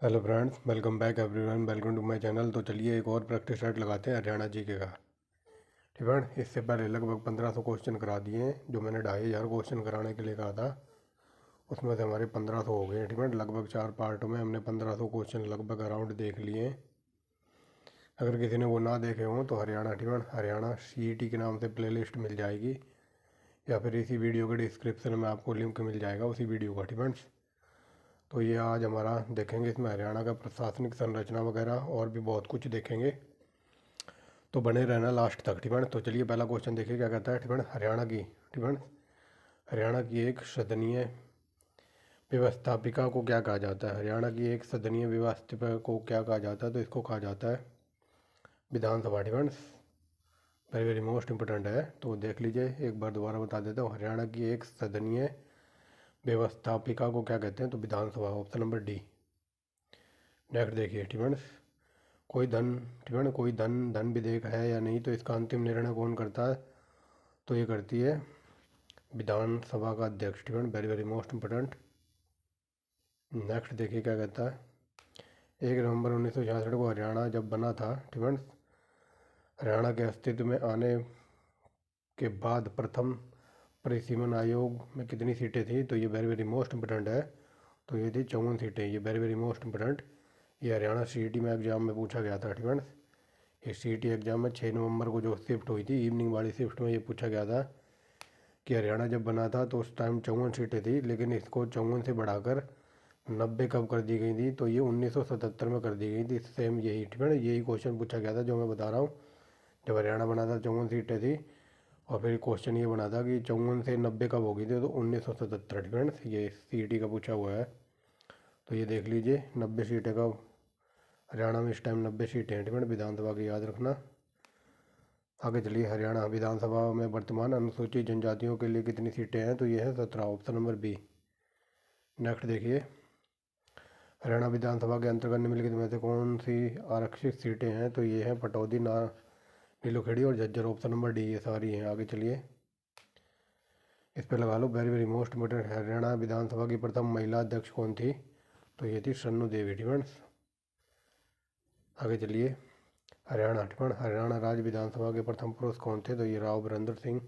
Hello friends, welcome back everyone, welcome to my channel. तो चलिए एक और प्रैक्टिस सेट लगाते हैं हरियाणा जीके का। ठीक है, इससे पहले लगभग 1500 क्वेश्चन करा दिए हैं। जो मैंने 2500 क्वेश्चन कराने के लिए कहा था उसमें से हमारे 1500 हो गए हैं। ठीक है, लगभग 4 पार्टों में हमने 1500 क्वेश्चन लगभग अराउंड देख लिए हैं। अगर किसी ने वो ना देखे हों तो हरियाणा, ठीक है, हरियाणा CET के नाम से प्लेलिस्ट मिल जाएगी, या फिर इसी वीडियो के डिस्क्रिप्शन में आपको लिंक मिल जाएगा उसी वीडियो का। ठीक है, तो ये आज हमारा देखेंगे, इसमें हरियाणा का प्रशासनिक संरचना वगैरह और भी बहुत कुछ देखेंगे, तो बने रहना लास्ट तक। ठीक है, तो चलिए पहला क्वेश्चन देखिए क्या कहता है। ठीक है, हरियाणा की, ठीक है, हरियाणा की एक सदनीय व्यवस्थापिका को क्या कहा जाता है। हरियाणा की एक सदनीय व्यवस्थापिका को क्या कहा जाता है, तो इसको कहा जाता है विधानसभा। ठीक है, वेरी वेरी मोस्ट इंपोर्टेंट है, तो देख लीजिए, एक बार दोबारा बता देता हूँ। हरियाणा की एक सदनीय व्यवस्थापिका को क्या कहते हैं, तो विधानसभा, ऑप्शन नंबर डी। नेक्स्ट देखिए, ठीक है, कोई धन, ठीक है, कोई धन विधेयक है या नहीं, तो इसका अंतिम निर्णय कौन करता है, तो ये करती है विधानसभा का अध्यक्ष। ठीक है, very very most important. Next देखिए क्या कहता है। 1 नवंबर 1966 को हरियाणा जब बना था, ठीक है, हरियाणा के अस्तित्व में आने के बाद प्रथम परिसीमन आयोग में कितनी सीटें थी, तो ये वेरी वेरी मोस्ट इंपोर्टेंट है। तो ये थी 54 सीटें। ये वेरी वेरी मोस्ट इंपोर्टेंट, ये हरियाणा CET में एग्जाम में पूछा गया था। ठीक है, ये CET एग्जाम में 6 नवंबर को जो शिफ्ट हुई थी, इवनिंग वाली शिफ्ट में ये पूछा गया था कि हरियाणा जब बना था तो उस टाइम 54 सीटें थी, लेकिन इसको 54 से बढ़ाकर 90 कब कर दी गई थी, तो ये 1977 में कर दी गई थी। सेम यही, ठीक है, यही क्वेश्चन पूछा गया था जो मैं बता रहा हूँ। जब हरियाणा बना था 54 सीटें थी, और फिर क्वेश्चन ये बना था कि 54 से 90 कब होगी थी, तो 1977। ठीक है, ये CET का पूछा हुआ है। तो ये देख लीजिए, 90 सीटें का हरियाणा में इस टाइम 90 सीटें हैं। ठीक है, विधानसभा की याद रखना। आगे चलिए, हरियाणा विधानसभा में वर्तमान अनुसूचित जनजातियों के लिए कितनी सीटें हैं, तो ये है 17, ऑप्शन नंबर बी। नेक्स्ट देखिए, हरियाणा विधानसभा के अंतर्गत निम्नलिखित में से कौन सी आरक्षित सीटें हैं, तो ये है पटौदी, नीलोखेड़ी और झज्जर, ऑप्शन नंबर डी, ये सारी हैं। आगे चलिए, इस पर लगा लो, very very most important. Haryana विधानसभा की प्रथम महिला अध्यक्ष कौन थी, तो ये थी सन्नू देवी। ठीक है, आगे चलिए, हरियाणा, ठीक है, हरियाणा राज्य विधानसभा के प्रथम पुरुष कौन थे, तो ये राव वीरेंद्र सिंह।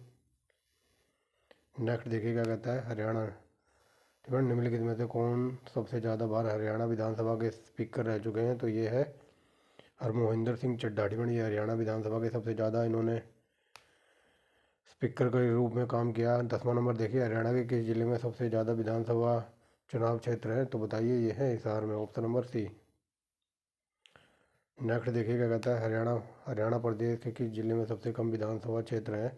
नेक्स्ट देखिए क्या कहता है। हरियाणा, ठीक है, निम्नलिखित में से कौन सबसे ज़्यादा बार हरियाणा विधानसभा के स्पीकर रह चुके हैं, तो ये है हरमोहिंदर सिंह चड्ढा। ठीक है, ये हरियाणा विधानसभा के सबसे ज़्यादा इन्होंने स्पीकर के रूप में काम किया। 10वां नंबर देखिए, हरियाणा के किस जिले में सबसे ज़्यादा विधानसभा चुनाव क्षेत्र है, तो बताइए, ये है हिसार में, ऑप्शन नंबर सी। नेक्स्ट देखिए क्या कहता है। हरियाणा हरियाणा प्रदेश के किस जिले में सबसे कम विधानसभा क्षेत्र है,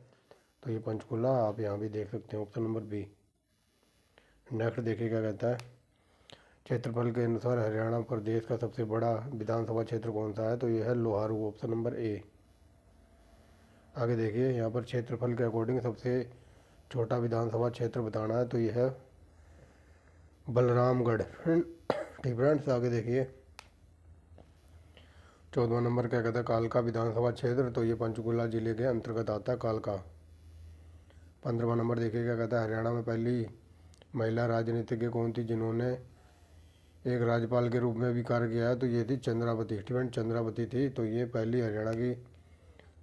तो ये पंचकुला, आप यहाँ भी देख सकते हैं, ऑप्शन नंबर बी। नेक्स्ट देखिए क्या कहता है। क्षेत्रफल के अनुसार हरियाणा प्रदेश का सबसे बड़ा विधानसभा क्षेत्र कौन सा है, तो ये है लोहारू, ऑप्शन नंबर ए। आगे देखिए, यहाँ पर क्षेत्रफल के अकॉर्डिंग सबसे छोटा विधानसभा क्षेत्र बताना है, तो ये है बलरामगढ़। ठीक फ्रेंड्स, आगे देखिए, 14वां नंबर क्या कहता है। कालका विधानसभा क्षेत्र, तो ये पंचकुला जिले के अंतर्गत आता है कालका। 15वां नंबर देखिए क्या कहता है। हरियाणा में पहली महिला राजनीतिज्ञ कौन थी जिन्होंने एक राज्यपाल के रूप में भी कार्य किया है, तो ये थी चंद्रावती। ठीक है, चंद्रावती थी, तो ये पहली हरियाणा की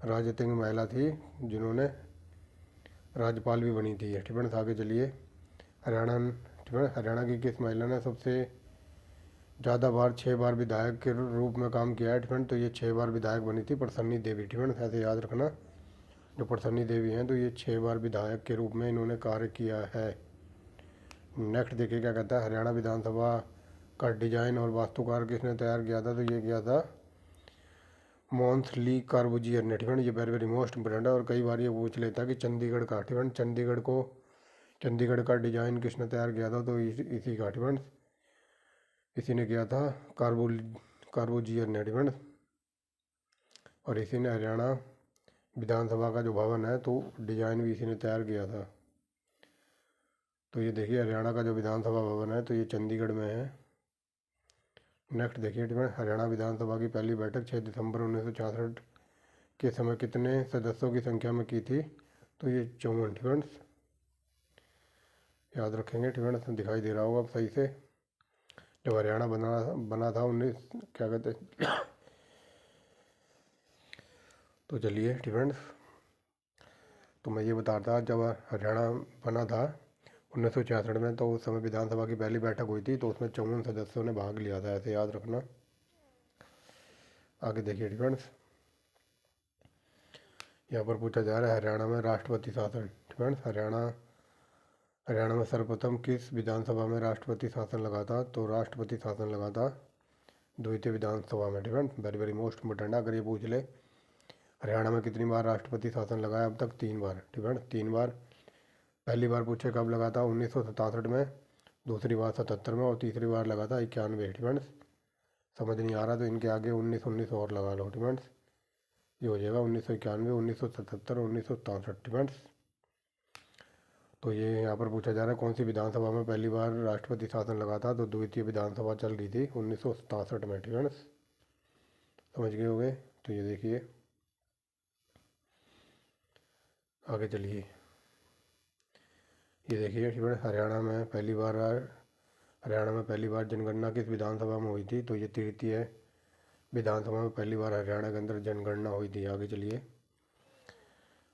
राजनीतिज्ञ महिला थी जिन्होंने राज्यपाल भी बनी थी। ठीक है, आगे चलिए, हरियाणा, ठीक है, हरियाणा की किस महिला ने सबसे ज़्यादा बार 6 बार विधायक के रूप में काम किया है, ठीक है, तो ये 6 बार विधायक बनी थी प्रसन्नी देवी। ठीक है, ऐसे याद रखना, जो प्रसन्नी देवी हैं, तो ये 6 बार विधायक के रूप में इन्होंने कार्य किया है। नेक्स्ट देखिए क्या कहता है। हरियाणा विधानसभा का डिजाइन और वास्तुकार किसने तैयार किया था, तो ये किया था मॉन्स ली कार्बुजियर ने। ठीक है, ये वेरी वेरी मोस्ट इंपोर्टेंट है, और कई बार ये पूछ लेता है कि चंडीगढ़ का, ठीक है, चंडीगढ़ का डिजाइन किसने तैयार किया था, तो इसी का, ठीक है, इसी ने किया था, कार्बुजियर ने। ठीक है, और इसी ने हरियाणा विधानसभा का जो भवन है, तो डिजाइन भी इसी ने तैयार किया था। तो ये देखिए, हरियाणा का जो विधानसभा भवन है, तो ये चंडीगढ़ में है। नेक्स्ट देखिए, ठीक है, हरियाणा विधानसभा की पहली बैठक 6 दिसंबर 1966 के समय कितने सदस्यों की संख्या में की थी, तो ये 54। ठीक है, याद रखेंगे। ठीक है, दिखाई दे रहा होगा अब सही से। जब हरियाणा बना बना था 19 क्या कहते, तो चलिए फ्रेंड्स, तो मैं ये बता रहा था जब हरियाणा बना था 1966 में, तो उस समय विधानसभा की पहली बैठक हुई थी, तो उसमें 54 सदस्यों ने भाग लिया था, ऐसे याद रखना। आगे देखिए फ्रेंड्स, यहाँ पर पूछा जा रहा है हरियाणा में राष्ट्रपति शासन। फ्रेंड्स, हरियाणा में सर्वप्रथम किस विधानसभा में राष्ट्रपति शासन लगा था? तो राष्ट्रपति शासन लगा था द्वितीय विधानसभा में। Friends, very very most important, अगर ये पूछ ले हरियाणा में कितनी बार राष्ट्रपति शासन लगा है अब तक? 3 बार। फ्रेंड्स, 3 बार। पहली बार पूछे कब लगा था? 1967 में, दूसरी बार 77 में, और तीसरी बार लगा था 91। फ्रेंड्स, समझ नहीं आ रहा तो इनके आगे 19 और लगा लो। फ्रेंड्स, ये हो जाएगा 1991, 1977 और 1967। फ्रेंड्स, तो ये यहाँ पर पूछा जा रहा है कौन सी विधानसभा में पहली बार राष्ट्रपति शासन लगा था? तो द्वितीय विधानसभा चल रही थी 1967 में। फ्रेंड्स, समझ गए होंगे। तो ये देखिए, आगे चलिए, ये देखिए फ्रेंड्स, हरियाणा में पहली बार जनगणना किस विधानसभा में हुई थी? तो ये तृतीय विधानसभा में पहली बार हरियाणा के अंदर जनगणना हुई थी। आगे चलिए,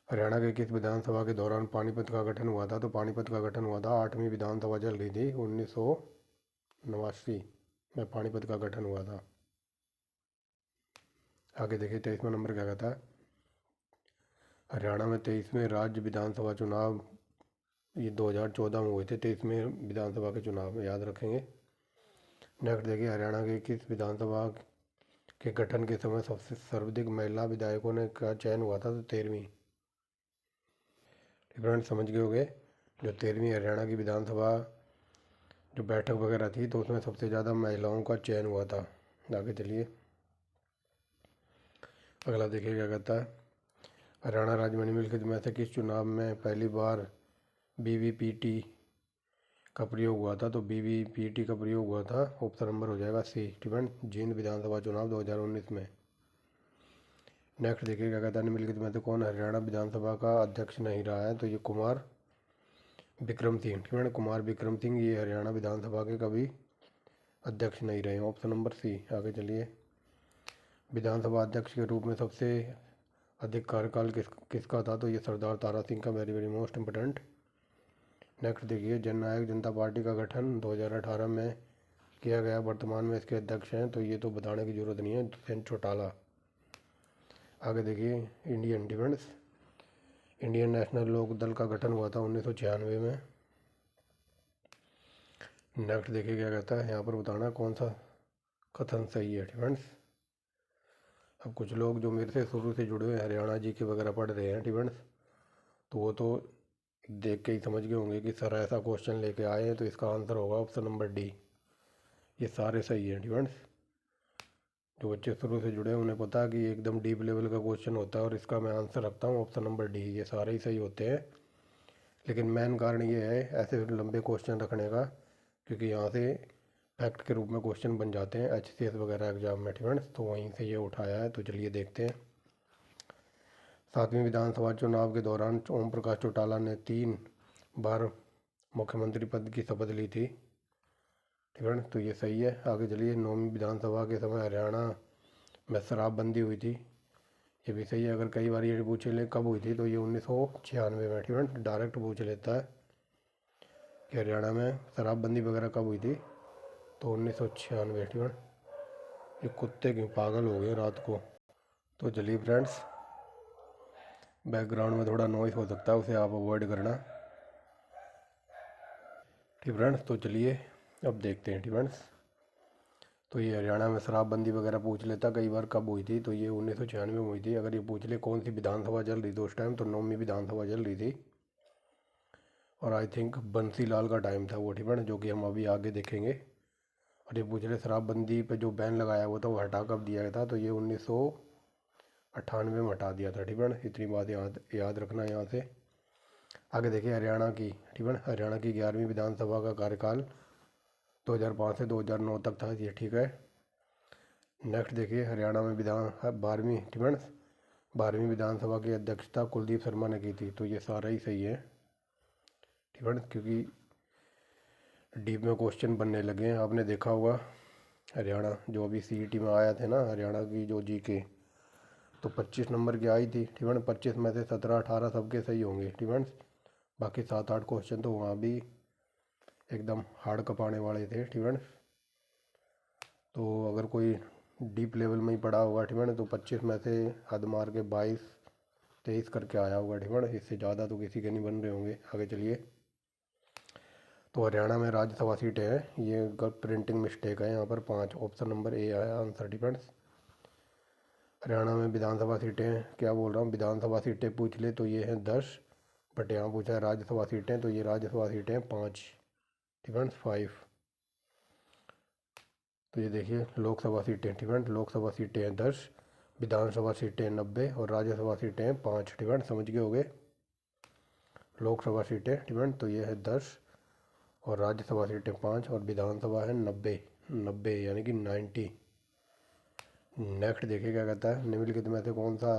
हरियाणा के किस विधानसभा के दौरान पानीपत का गठन हुआ था? तो पानीपत का गठन हुआ था 8वीं विधानसभा चल रही थी 1989 में पानीपत का गठन हुआ था। आगे देखिए 23वां नंबर क्या कहता है? हरियाणा में 23वें राज्य विधानसभा चुनाव ये 2014 में हुए थे। 23वें विधानसभा के चुनाव याद रखेंगे। नेक्स्ट देखिए, हरियाणा के किस विधानसभा के गठन के समय सबसे सर्वाधिक महिला विधायकों ने का चयन हुआ था? तो 13वीं। फ्रेंड्स, समझ गए होंगे, जो 13वीं हरियाणा की विधानसभा जो बैठक वगैरह थी, तो उसमें सबसे ज़्यादा महिलाओं का चयन हुआ था। आगे चलिए, अगला देखिए क्या कहता है? हरियाणा राज्य में निम्नलिखित में से किस चुनाव में पहली बार बीवीपीटी का प्रयोग हुआ था? तो बीवीपीटी का प्रयोग हुआ था, ऑप्शन नंबर हो जाएगा सी। जींद विधानसभा चुनाव 2019 में। नेक्स्ट देखिए क्या कहता है? निम्नलिखित में से कौन हरियाणा विधानसभा का अध्यक्ष नहीं रहा है? तो ये कुमार विक्रम सिंह। कुमार विक्रम सिंह ये हरियाणा विधानसभा के कभी अध्यक्ष नहीं रहे, ऑप्शन नंबर सी। आगे चलिए, विधानसभा अध्यक्ष के रूप में सबसे अधिक कार्यकाल किसका था? तो ये सरदार तारा सिंह का। Very very most important. Next देखिए, जननायक जनता पार्टी का गठन 2018 में किया गया, वर्तमान में इसके अध्यक्ष हैं, तो ये तो बताने की जरूरत नहीं है, दुष्यंत चौटाला। आगे देखिए, इंडियन नेशनल लोक दल का गठन हुआ था 1996 में। नेक्स्ट देखिए क्या कहता है? यहाँ पर बताना कौन सा कथन सही है। फ्रेंड्स, अब कुछ लोग जो मेरे से शुरू से जुड़े हुए हरियाणा जी के वगैरह पढ़ रहे हैं फ्रेंड्स, तो वो तो देख के ही समझ गए होंगे कि सर ऐसा क्वेश्चन लेके आए हैं, तो इसका आंसर होगा ऑप्शन नंबर डी। ये सारे सही हैं फ्रेंड्स। जो बच्चे शुरू से जुड़े हैं उन्हें पता है कि एकदम डीप लेवल का क्वेश्चन होता है, और इसका मैं आंसर रखता हूँ ऑप्शन नंबर डी। ये सारे ही सही होते हैं, लेकिन मेन कारण ये है ऐसे लंबे क्वेश्चन रखने का, क्योंकि यहाँ से फैक्ट के रूप में क्वेश्चन बन जाते हैं HCS वगैरह एग्जाम में फ्रेंड्स, तो वहीं से ये उठाया है। तो चलिए देखते हैं। 7वीं विधानसभा चुनाव के दौरान ओम प्रकाश चौटाला ने 3 बार मुख्यमंत्री पद की शपथ ली थी। ठीक है, तो ये सही है। आगे चलिए, 9वीं विधानसभा के समय हरियाणा में शराबबंदी हुई थी। ये भी सही है। अगर कई बार ये पूछे ले कब हुई थी, तो ये 1996 में। ठीक है, डायरेक्ट पूछ लेता है कि हरियाणा में शराबबंदी वगैरह कब हुई थी, तो 1996। ठीक है, ये कुत्ते क्यों पागल हो गए रात को। तो चलिए फ्रेंड्स, बैकग्राउंड में थोड़ा नॉइस हो सकता है, उसे आप अवॉइड करना। ठीक फ्रेंड्स, तो चलिए अब देखते हैं। ठीक फ्रेंड्स, तो ये हरियाणा में शराबबंदी वगैरह पूछ लेता कई बार कब हुई थी, तो ये 1996 में हुई थी। अगर ये पूछ ले कौन सी विधानसभा चल रही थी उस टाइम, तो 9वीं विधानसभा चल रही थी, और आई थिंक बंसी लाल का टाइम था वो। ठीक है, जो कि हम अभी आगे देखेंगे। और ये पूछ रहे शराबबंदी पे जो बैन लगाया हुआ था वो हटा कब दिया गया था, तो ये 1998 में हटा दिया था। ठीक है, इतनी बात याद रखना यहाँ से। आगे देखिए हरियाणा की। ठीक है, हरियाणा की 11वीं विधानसभा का कार्यकाल 2005 से 2009 तक था। ये ठीक है। नेक्स्ट देखिए, हरियाणा में 12वीं विधानसभा की अध्यक्षता कुलदीप शर्मा ने की थी, तो ये सारा ही सही है। ठीक है, क्योंकि डीप में क्वेश्चन बनने लगे हैं। आपने देखा होगा हरियाणा जो अभी सीईटी में आया थे ना, हरियाणा की जो जीके, तो 25 नंबर की आई थी, ठीक है ना। 25 में से 17-18 सबके सही होंगे, ठीक है। बाकी 7-8 क्वेश्चन तो वहाँ भी एकदम हार्ड कपाने वाले थे, ठीक है। तो अगर कोई डीप लेवल में ही पढ़ा होगा, ठीक है, तो 25 में से हद मार के 22-23 करके आया होगा, ठीक है। इससे ज़्यादा तो किसी के नहीं बन रहे होंगे। आगे चलिए। तो हरियाणा में राज्यसभा सीटें हैं, ये प्रिंटिंग मिस्टेक है यहाँ पर 5, ऑप्शन नंबर ए आया आंसर, डिपेंड्स। हरियाणा में विधानसभा सीटें, क्या बोल रहा हूँ, विधानसभा सीटें पूछ ले तो ये हैं 10, बट यहाँ पूछा है राज्यसभा सीटें, तो ये राज्यसभा सीटें 5, डिपेंड्स 5। तो ये देखिए लोकसभा सीटें, डिपेंड लोकसभा सीटें हैं 10, विधानसभा सीटें 90 और राज्यसभा सीटें 5, डिपेंड समझ गए होगे। लोकसभा सीटें, डिपेंड तो ये है 10 और राज्यसभा सीटें 5 और विधानसभा है 90 यानी कि 90। नेक्स्ट देखिए क्या कहता है, निम्नलिखित में से कौन सा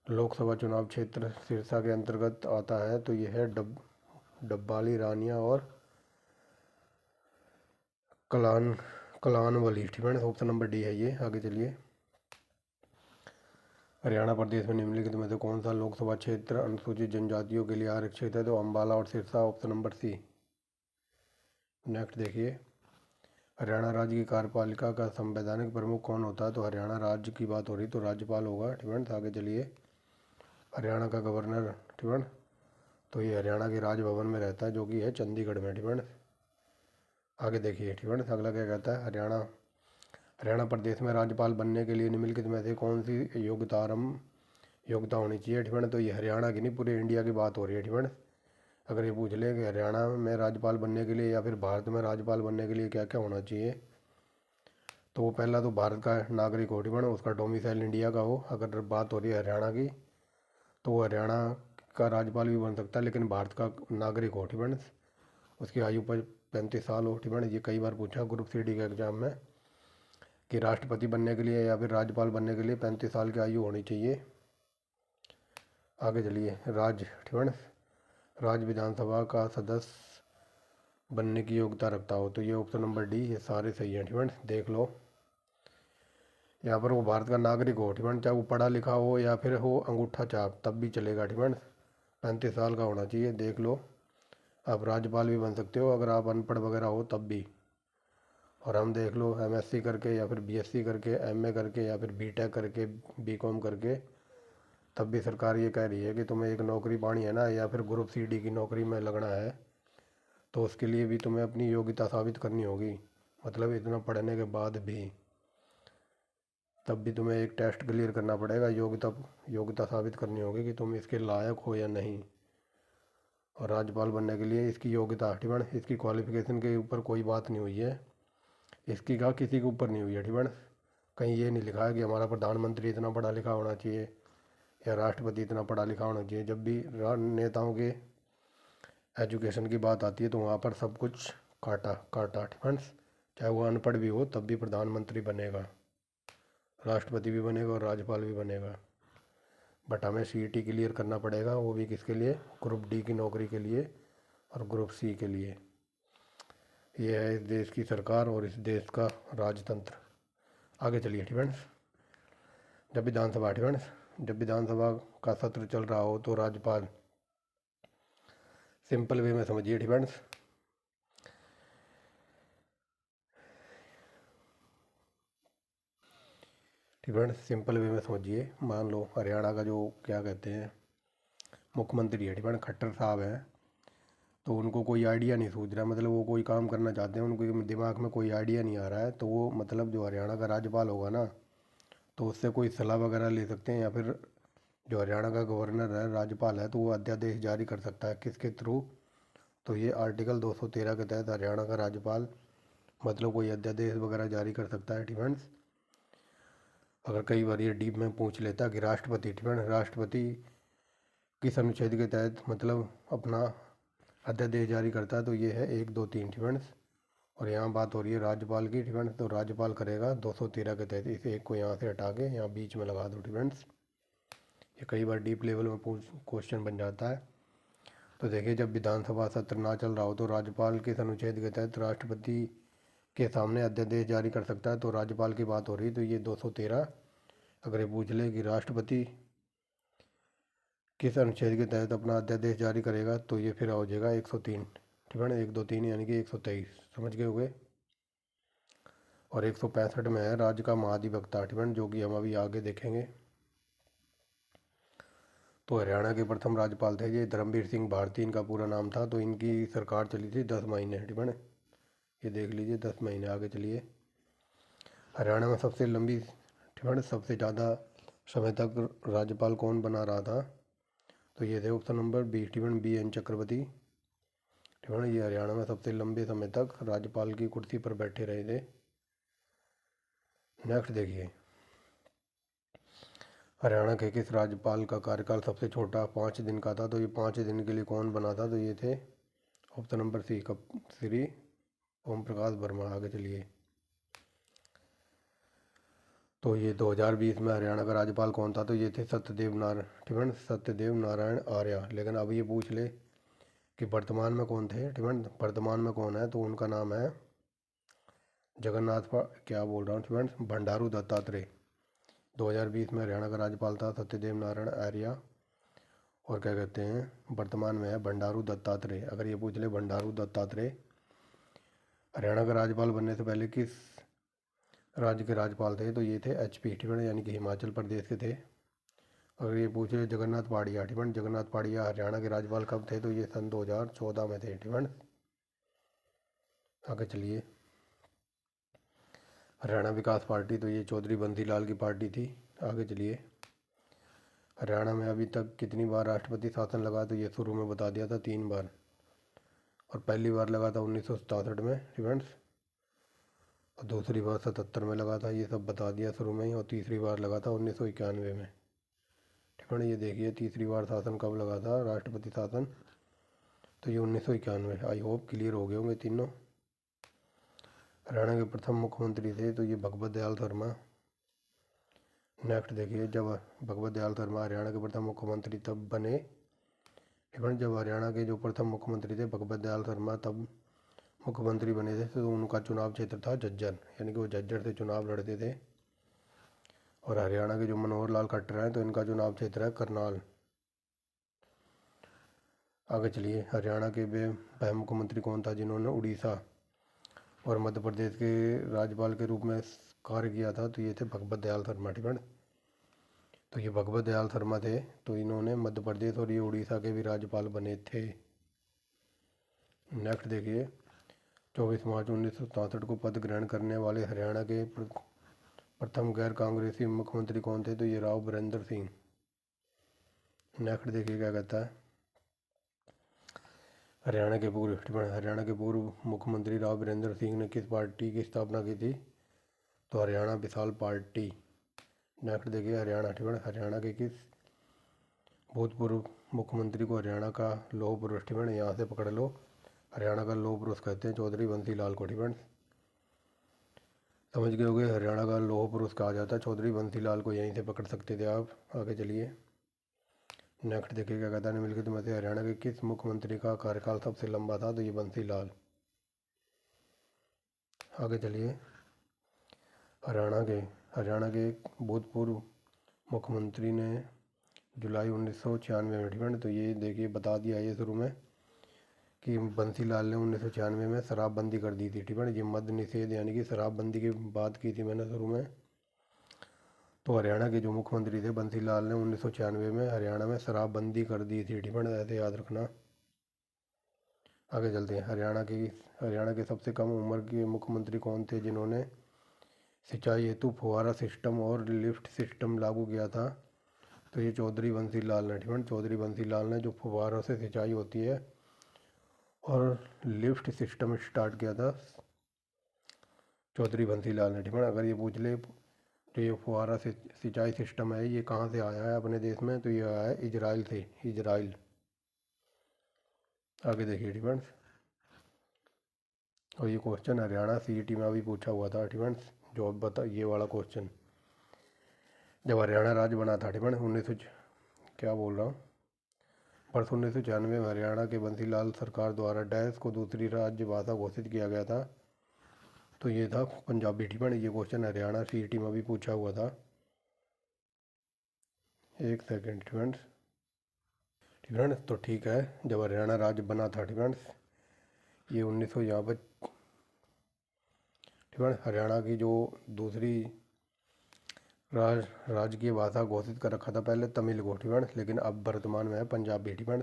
लोकसभा चुनाव क्षेत्र सिरसा के अंतर्गत आता है, तो ये है डब्बाली, रानिया और कलानवली, ठीक है। ऑप्शन नंबर डी है ये। आगे चलिए। हरियाणा प्रदेश में निम्नलिखित में से कौन सा लोकसभा क्षेत्र अनुसूचित जनजातियों के लिए आरक्षित है, तो अम्बाला और Sirsa, option number C. Next देखिए। हरियाणा राज्य की कार्यपालिका का संवैधानिक प्रमुख कौन होता है, तो हरियाणा राज्य की बात हो रही तो राज्यपाल होगा, ठीक है। आगे चलिए। हरियाणा का गवर्नर, ठीक है, तो ये हरियाणा के राजभवन में रहता है जो कि है चंडीगढ़ में, ठीक है। आगे देखिए, ठीक है। अगला क्या कहता है, हरियाणा प्रदेश में राज्यपाल बनने के लिए निम्नलिखित में से कौन सी योग्यता होनी चाहिए, ठीक है। तो ये हरियाणा की नहीं, पूरे इंडिया की बात हो रही है, ठीक है। अगर ये पूछ ले कि हरियाणा में राज्यपाल बनने के लिए या फिर भारत में राज्यपाल बनने के लिए क्या क्या होना चाहिए, तो वो पहला तो भारत का नागरिक हो, ठीक है, उसका डोमिसाइल इंडिया का हो। अगर बात हो रही है हरियाणा की, तो वो हरियाणा का राज्यपाल भी बन सकता है लेकिन भारत का नागरिक हो, ठीक है। उसकी आयु पर 35 साल हो, ठीक है। ये कई बार पूछा ग्रुप सी डी के एग्जाम में कि राष्ट्रपति बनने के लिए या फिर राज्यपाल बनने के लिए 35 साल की आयु होनी चाहिए। आगे चलिए। ठीक है, राज्य विधानसभा का सदस्य बनने की योग्यता रखता हो, तो ये ऑप्शन नंबर डी, ये सारे सही हैं, ठीक है। देख लो यहाँ पर वो भारत का नागरिक हो, ठीक है, चाहे वो पढ़ा लिखा हो या फिर हो अंगूठा छाप, तब भी चलेगा, ठीक है। 35 साल का होना चाहिए। देख लो, आप राज्यपाल भी बन सकते हो अगर आप अनपढ़ वगैरह हो तब भी। और हम देख लो एमएससी करके या फिर बीएससी करके, एमए करके या फिर बीटेक करके, बीकॉम करके, तब भी सरकार ये कह रही है कि तुम्हें एक नौकरी पानी है ना, या फिर ग्रुप सी डी की नौकरी में लगना है, तो उसके लिए भी तुम्हें अपनी योग्यता साबित करनी होगी। मतलब इतना पढ़ने के बाद भी तब भी तुम्हें एक टेस्ट क्लियर करना पड़ेगा, योग्यता साबित करनी होगी कि तुम इसके लायक हो या नहीं। और राज्यपाल बनने के लिए इसकी योग्यता, ठीक है, इसकी क्वालिफिकेशन के ऊपर कोई बात नहीं हुई है, इसकी का किसी के ऊपर नहीं हुई है, ठीक है। कहीं ये नहीं लिखा है कि हमारा प्रधानमंत्री इतना पढ़ा लिखा होना चाहिए या राष्ट्रपति इतना पढ़ा लिखा होना चाहिए। जब भी नेताओं के एजुकेशन की बात आती है तो वहाँ पर सब कुछ काटा काटा, ठीक है। चाहे वो अनपढ़ भी हो तब भी प्रधानमंत्री बनेगा, राष्ट्रपति भी बनेगा और राज्यपाल भी बनेगा। बट हमें सीईटी क्लियर करना पड़ेगा, वो भी किसके लिए, ग्रुप डी की नौकरी के लिए और ग्रुप सी के लिए। ये है इस देश की सरकार और इस देश का राजतंत्र। आगे चलिए, ठीक है। जब विधानसभा, ठीक है, जब विधानसभा का सत्र चल रहा हो तो राज्यपाल, सिंपल वे में समझिए, ठीक है। ठीक है, सिंपल वे में समझिए। मान लो हरियाणा का जो क्या कहते हैं मुख्यमंत्री है, ठीक है, खट्टर साहब हैं, तो उनको कोई आइडिया नहीं सूझ रहा, मतलब वो कोई काम करना चाहते हैं, उनके दिमाग में कोई आइडिया नहीं आ रहा है, तो वो मतलब जो हरियाणा का राज्यपाल होगा ना, तो उससे कोई सलाह वगैरह ले सकते हैं, या फिर जो हरियाणा का गवर्नर है, राज्यपाल है, तो वो अध्यादेश जारी कर सकता है। किसके थ्रू, तो ये आर्टिकल 213 के तहत हरियाणा का राज्यपाल मतलब कोई अध्यादेश वगैरह जारी कर सकता है, ठीक है। अगर कई बार ये डीप में पूछ लेता कि राष्ट्रपति, ठीक है, राष्ट्रपति किस अनुच्छेद के तहत मतलब अपना अध्यादेश जारी करता है, तो ये है 1 2 3, ठीक है। और यहाँ बात हो रही है राज्यपाल की, ठीक है, तो राज्यपाल करेगा 213 के तहत। इस एक को यहाँ से हटा के यहाँ बीच में लगा दो, ठीक है। ये कई बार डीप लेवल में पूछ क्वेश्चन बन जाता है। तो देखिए, जब विधानसभा सत्र ना चल रहा हो तो राज्यपाल किस अनुच्छेद के तहत राष्ट्रपति के सामने अध्यादेश जारी कर सकता है। तो राज्यपाल की बात हो रही, तो ये 213। अगर ये पूछ ले कि राष्ट्रपति किस अनुच्छेद के तहत अपना अध्यादेश जारी करेगा, तो ये फिर हो जाएगा 103। ठीक है ना, 123 यानी कि 123, समझ गए होंगे। और 165 में है राज्य का महाधिवक्ता, ठीक है, जो कि हम अभी आगे देखेंगे। तो हरियाणा के प्रथम राज्यपाल थे ये धर्मवीर सिंह भारती, इनका पूरा नाम था। तो इनकी सरकार चली थी 10 महीने, ठीक है ना, ये देख लीजिए 10 महीने। आगे चलिए, हरियाणा में सबसे लंबी, ठीक है ना, सबसे ज़्यादा समय तक राज्यपाल कौन बना रहा था, तो ये थे ऑप्शन नंबर बी, ठीक है, BN चक्रवर्ती। ठीक है ना, ये हरियाणा में सबसे लंबे समय तक राज्यपाल की कुर्सी पर बैठे रहे थे। नेक्स्ट देखिए, हरियाणा के किस राज्यपाल का कार्यकाल सबसे छोटा 5 दिन का था, तो ये 5 दिन के लिए कौन बना था, तो ये थे ऑप्शन नंबर सी, श्री ओम प्रकाश वर्मा। आगे चलिए, तो ये 2020 में हरियाणा का राज्यपाल कौन था, तो ये थे सत्यदेव नारायण, ठीक है, सत्यदेव नारायण आर्य। लेकिन अब ये पूछ ले कि वर्तमान में कौन थे, ठीक है, वर्तमान में कौन है, तो उनका नाम है क्या बोल रहा हूँ, ठीक है, बंडारू दत्तात्रेय। 2020 में हरियाणा का राज्यपाल था सत्यदेव नारायण आर्य, और क्या कहते हैं वर्तमान में है बंडारू दत्तात्रेय। अगर ये पूछ ले बंडारू दत्तात्रेय हरियाणा का राज्यपाल बनने से पहले किस राज्य के राज्यपाल थे, तो ये थे HP, ठीक है, यानी कि हिमाचल प्रदेश के थे। अगर ये पूछे जगन्नाथ पहाड़िया, ठीक है, जगन्नाथ पहाड़िया हरियाणा के राज्यपाल कब थे, तो ये सन 2014 में थे, ठीक है। आगे चलिए, हरियाणा विकास पार्टी, तो ये चौधरी बंसी लाल की पार्टी थी। आगे चलिए, हरियाणा में अभी तक कितनी बार राष्ट्रपति शासन लगा, तो ये शुरू में बता दिया था 3 बार, और पहली बार लगा था 1967 में, रिवेंस, और दूसरी बार 77 में लगा था, ये सब बता दिया शुरू में ही, और तीसरी बार लगा था 1991 में। ठीक है ना, ये देखिए तीसरी बार शासन कब लगा था राष्ट्रपति शासन, तो ये 1991। आई होप क्लियर हो गए होंगे तीनों। हरियाणा के प्रथम मुख्यमंत्री थे, तो ये भगवत दयाल शर्मा। नेक्स्ट देखिए, जब भगवत दयाल शर्मा हरियाणा के प्रथम मुख्यमंत्री तब बने, ठीक है, जब हरियाणा के जो प्रथम मुख्यमंत्री थे भगवत दयाल शर्मा तब मुख्यमंत्री बने थे, तो उनका चुनाव क्षेत्र था झज्जर, यानी कि वो झज्जर से चुनाव लड़ते थे। और हरियाणा के जो मनोहर लाल खट्टर हैं, तो इनका चुनाव क्षेत्र है करनाल। आगे चलिए, हरियाणा के वह मुख्यमंत्री कौन था जिन्होंने उड़ीसा और मध्य प्रदेश के राज्यपाल के रूप में कार्य किया था, तो ये थे भगवत दयाल शर्मा, ठीक है। तो ये भगवत दयाल शर्मा थे, तो इन्होंने मध्य प्रदेश और ये उड़ीसा के भी राज्यपाल बने थे। नेक्स्ट देखिए, 24 मार्च 1967 को पद ग्रहण करने वाले हरियाणा के प्रथम गैर कांग्रेसी मुख्यमंत्री कौन थे, तो ये राव बीरेंद्र सिंह। नेक्स्ट देखिए क्या कहता है, हरियाणा के पूर्व मुख्यमंत्री राव बीरेंद्र सिंह ने किस पार्टी की स्थापना की थी, तो हरियाणा विशाल पार्टी। नेक्स्ट देखिए, हरियाणा के किस भूतपूर्व मुख्यमंत्री को हरियाणा का लौह पुरुष, ठीक है, यहाँ से पकड़ लो, हरियाणा का लौह पुरुष कहते हैं चौधरी बंसी लाल को, ठीक है, समझ गए होगे। हरियाणा का लौह पुरुष कहा जाता है चौधरी बंसी लाल को, यहीं से पकड़ सकते थे आप। आगे चलिए, नेक्स्ट देखिए क्या कहता है, निम्नलिखित में से हरियाणा के किस मुख्यमंत्री का कार्यकाल सबसे लंबा था, तो ये बंसी लाल। आगे चलिए, हरियाणा के भूतपूर्व मुख्यमंत्री ने जुलाई 1996 में, ठीक है, तो ये देखिए बता दिया ये शुरू में कि बंसी लाल ने 1996 में शराबबंदी कर दी थी, ठीक है, ये मद्य निषेध यानी कि शराबबंदी की बात की थी मैंने शुरू में। तो हरियाणा के जो मुख्यमंत्री थे बंसी लाल ने 1996 में हरियाणा में शराबबंदी कर दी थी, ठीक है, ऐसे याद रखना। आगे चलते हैं, हरियाणा के सबसे कम उम्र के मुख्यमंत्री कौन थे जिन्होंने सिंचाई हेतु फुहारा सिस्टम और लिफ्ट सिस्टम लागू किया था, तो ये चौधरी बंसी लाल ने, ठीक है, चौधरी बंसी लाल ने जो फुहारों से सिंचाई होती है और लिफ्ट सिस्टम स्टार्ट किया था चौधरी बंसी लाल ने, ठीक है। अगर ये पूछ ले तो ये फुहारा सिंचाई सिस्टम है ये कहाँ से आया है अपने देश में, तो ये आया है इजराइल से, इजराइल। आगे देखिए डिफेंस, और ये क्वेश्चन हरियाणा CET में अभी पूछा हुआ था डिफेंस, जो अब बता ये वाला क्वेश्चन, जब हरियाणा राज्य बना था डिफेंस 1900, क्या बोल रहा हूँ, वर्ष 1996 में हरियाणा के बंसीलाल सरकार द्वारा डैश को दूसरी राज्य भाषा घोषित किया गया था। तो ये था पंजाबी। ठीक है, ये क्वेश्चन हरियाणा सीईटी में भी पूछा हुआ था। एक सेकेंड फ्रेंड्स। ठीक है, तो ठीक है, जब हरियाणा राज्य बना था फ्रेंड्स, ये 1900 यहाँ पर, ठीक है, हरियाणा की जो दूसरी राजकीय भाषा घोषित कर रखा था पहले तमिल को, ठीक है, लेकिन अब वर्तमान में है पंजाबी। ठीक है,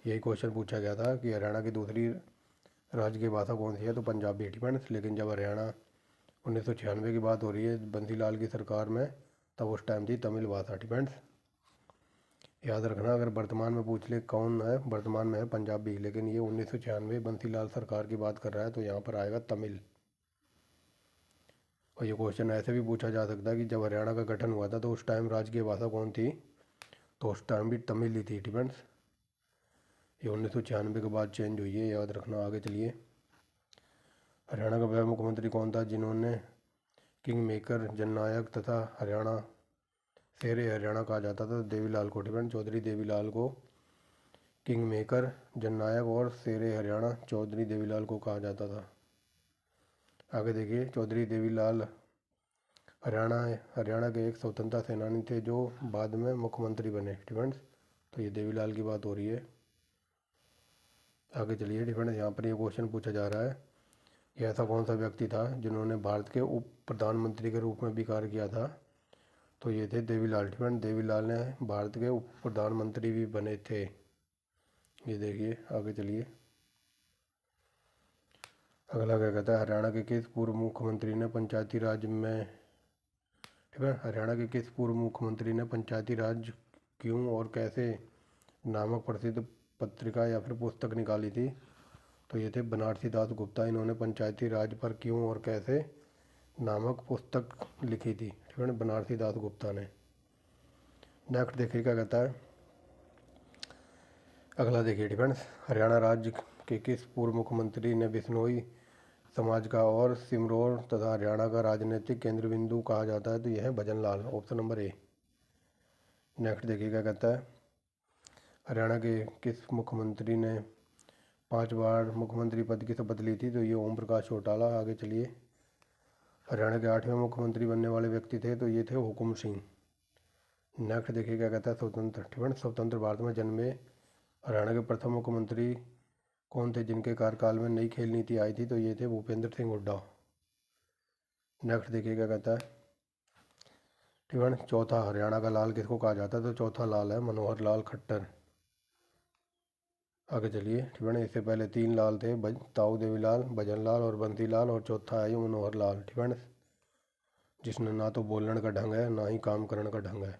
यही क्वेश्चन पूछा गया था कि हरियाणा की दूसरी राजकीय भाषा कौन सी है, तो पंजाबी। ठीक है, लेकिन जब हरियाणा 1996 की बात हो रही है बंसीलाल की सरकार में, तब उस टाइम थी तमिल भाषा। ठीक है, याद रखना, अगर वर्तमान में पूछ ले कौन है, वर्तमान में है पंजाबी, लेकिन ये 1996 बंसीलाल सरकार की बात कर रहा है, तो यहाँ पर आएगा तमिल। और ये क्वेश्चन ऐसे भी पूछा जा सकता है कि जब हरियाणा का गठन हुआ था तो उस टाइम राजकीय भाषा कौन थी, तो उस टाइम भी तमिल ही थी। डिपेंड्स, ये 1996 के बाद चेंज हुई है, याद रखना। आगे चलिए, हरियाणा का पहला मुख्यमंत्री कौन था जिन्होंने किंग मेकर, जननायक तथा हरियाणा शेरे हरियाणा कहा जाता था? देवीलाल को। डिपेंड, चौधरी देवीलाल को किंग मेकर, जननायक और शेरे हरियाणा चौधरी देवीलाल को कहा जाता था। आगे देखिए, चौधरी देवीलाल हरियाणा के एक स्वतंत्रता सेनानी थे जो बाद में मुख्यमंत्री बने। डिफेंस, तो ये देवीलाल की बात हो रही है। आगे चलिए, डिफेंस, यहाँ पर ये क्वेश्चन पूछा जा रहा है, ये ऐसा कौन सा व्यक्ति था जिन्होंने भारत के उप प्रधानमंत्री के रूप में भी कार्य किया था? तो ये थे देवीलाल। डिफेंस, देवीलाल ने भारत के उप प्रधानमंत्री भी बने थे। ये देखिए, आगे चलिए, अगला क्या कहता है, हरियाणा के किस पूर्व मुख्यमंत्री ने पंचायती राज में, ठीक है, हरियाणा के किस पूर्व मुख्यमंत्री ने पंचायती राज क्यों और कैसे नामक प्रसिद्ध पत्रिका या फिर पुस्तक निकाली थी? तो ये थे बनारसी दास गुप्ता। इन्होंने पंचायती राज पर क्यों और कैसे नामक पुस्तक लिखी थी, ठीक है, बनारसी दास गुप्ता ने। नेक्स्ट देखिए क्या कहता है, अगला देखिए, डिफेंस, हरियाणा राज्य के किस पूर्व मुख्यमंत्री ने बिश्नोई समाज का और सिमरोर तथा हरियाणा का राजनीतिक केंद्र बिंदु कहा जाता है? तो यह है भजन लाल, ऑप्शन नंबर ए। नेक्स्ट देखिए क्या कहता है, हरियाणा के किस मुख्यमंत्री ने 5 बार मुख्यमंत्री पद की शपथ ली थी? तो ये ओम प्रकाश चौटाला। आगे चलिए, हरियाणा के 8वें मुख्यमंत्री बनने वाले व्यक्ति थे? तो ये थे हुकुम सिंह। नेक्स्ट देखिए क्या कहता है, स्वतंत्र भारत में जन्मे हरियाणा के प्रथम मुख्यमंत्री कौन थे जिनके कार्यकाल में नई खेल नीति आई थी? तो ये थे भूपेंद्र सिंह हुड्डा। नेक्स्ट देखिए क्या कहता है, ठीक है, चौथा हरियाणा का लाल किसको कहा जाता है? तो चौथा लाल है मनोहर लाल खट्टर। आगे चलिए, ठीक है, इससे पहले 3 लाल थे, ताऊ देवीलाल, भजन लाल और बंसी लाल, और चौथा है ये मनोहर लाल। ठीक है, जिसने ना तो बोलने का ढंग है ना ही काम करने का ढंग है।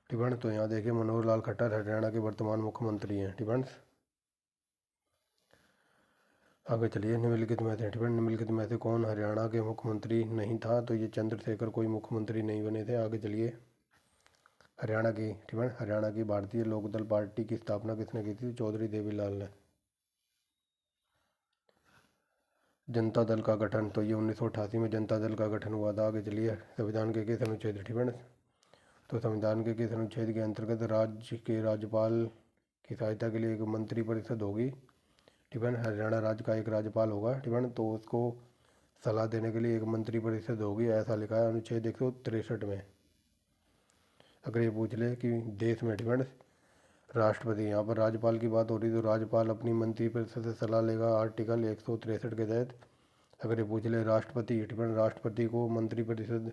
ठीक है, तो यहाँ देखिए मनोहर लाल खट्टर हरियाणा के वर्तमान मुख्यमंत्री हैं। ठीक है, आगे चलिए, निम्नलिखित में से, ठीक है, निम्नलिखित में से कौन हरियाणा के मुख्यमंत्री नहीं था? तो ये चंद्रशेखर कोई मुख्यमंत्री नहीं बने थे। आगे चलिए, हरियाणा की, ठीक है, हरियाणा की भारतीय लोकदल पार्टी की स्थापना किसने की थी? चौधरी देवीलाल ने। जनता दल का गठन, तो ये 1988 में जनता दल का गठन हुआ था। आगे चलिए, संविधान के किस अनुच्छेद, ठीक है, तो संविधान के किस अनुच्छेद के अंतर्गत राज्य के राज्यपाल की सहायता के लिए एक मंत्री परिषद होगी? ठीक है, हरियाणा राज्य का एक राज्यपाल होगा, ठीक है, तो उसको सलाह देने के लिए एक मंत्री परिषद होगी, ऐसा लिखा है अनुच्छेद 163 में। अगर ये पूछ ले कि देश में, ठीक है, राष्ट्रपति, यहाँ पर राज्यपाल की बात हो रही, तो राज्यपाल अपनी मंत्री परिषद से सलाह लेगा आर्टिकल 163 के तहत। अगर ये पूछ ले राष्ट्रपति, ठीक है, राष्ट्रपति को मंत्री परिषद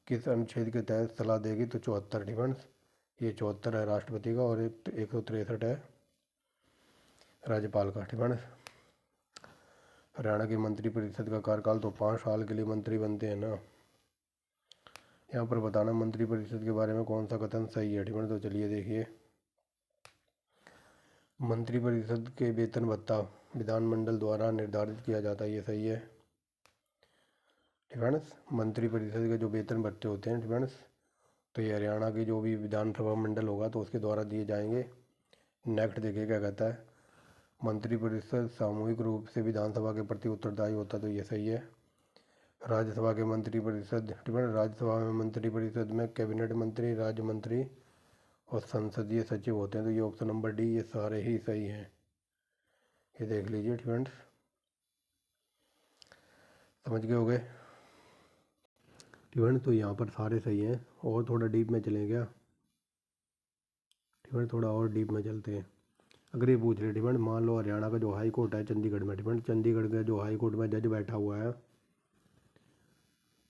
किस अनुच्छेद के तहत सलाह देगी? तो 74। ठीक है, ये 74 है राष्ट्रपति का और 163 है राज्यपाल का। ठीक है, हरियाणा की मंत्री परिषद का कार्यकाल तो 5 साल के लिए मंत्री बनते हैं ना। यहाँ पर बताना मंत्री परिषद के बारे में कौन सा कथन सही है। ठीक है, तो चलिए देखिए, मंत्री परिषद के वेतन भत्ता विधानमंडल द्वारा निर्धारित किया जाता है, ये सही है। ठीक है, मंत्री परिषद के जो वेतन भत्ते होते हैं, ठीक है, तो ये हरियाणा की जो भी विधानसभा मंडल होगा तो उसके द्वारा दिए जाएंगे। नेक्स्ट देखिए क्या कहता है, मंत्री परिषद सामूहिक रूप से विधानसभा के प्रति उत्तरदायी होता, तो ये सही है। राज्यसभा के मंत्री परिषद, ठीक है, राज्यसभा में मंत्री परिषद में कैबिनेट मंत्री, राज्य मंत्री और संसदीय सचिव होते हैं। तो ये ऑप्शन नंबर डी, ये सारे ही सही हैं। ये देख लीजिए फ्रेंड्स, समझ गए होगे फ्रेंड्स। तो यहाँ पर सारे सही हैं। और थोड़ा डीप में चलें क्या फ्रेंड्स, थोड़ा और डीप में चलते हैं। अगर ये पूछ रहे फ्रेंड्स, मान लो हरियाणा का जो हाई कोर्ट है चंडीगढ़ में फ्रेंड्स, चंडीगढ़ का जो हाई कोर्ट में जज बैठा हुआ है,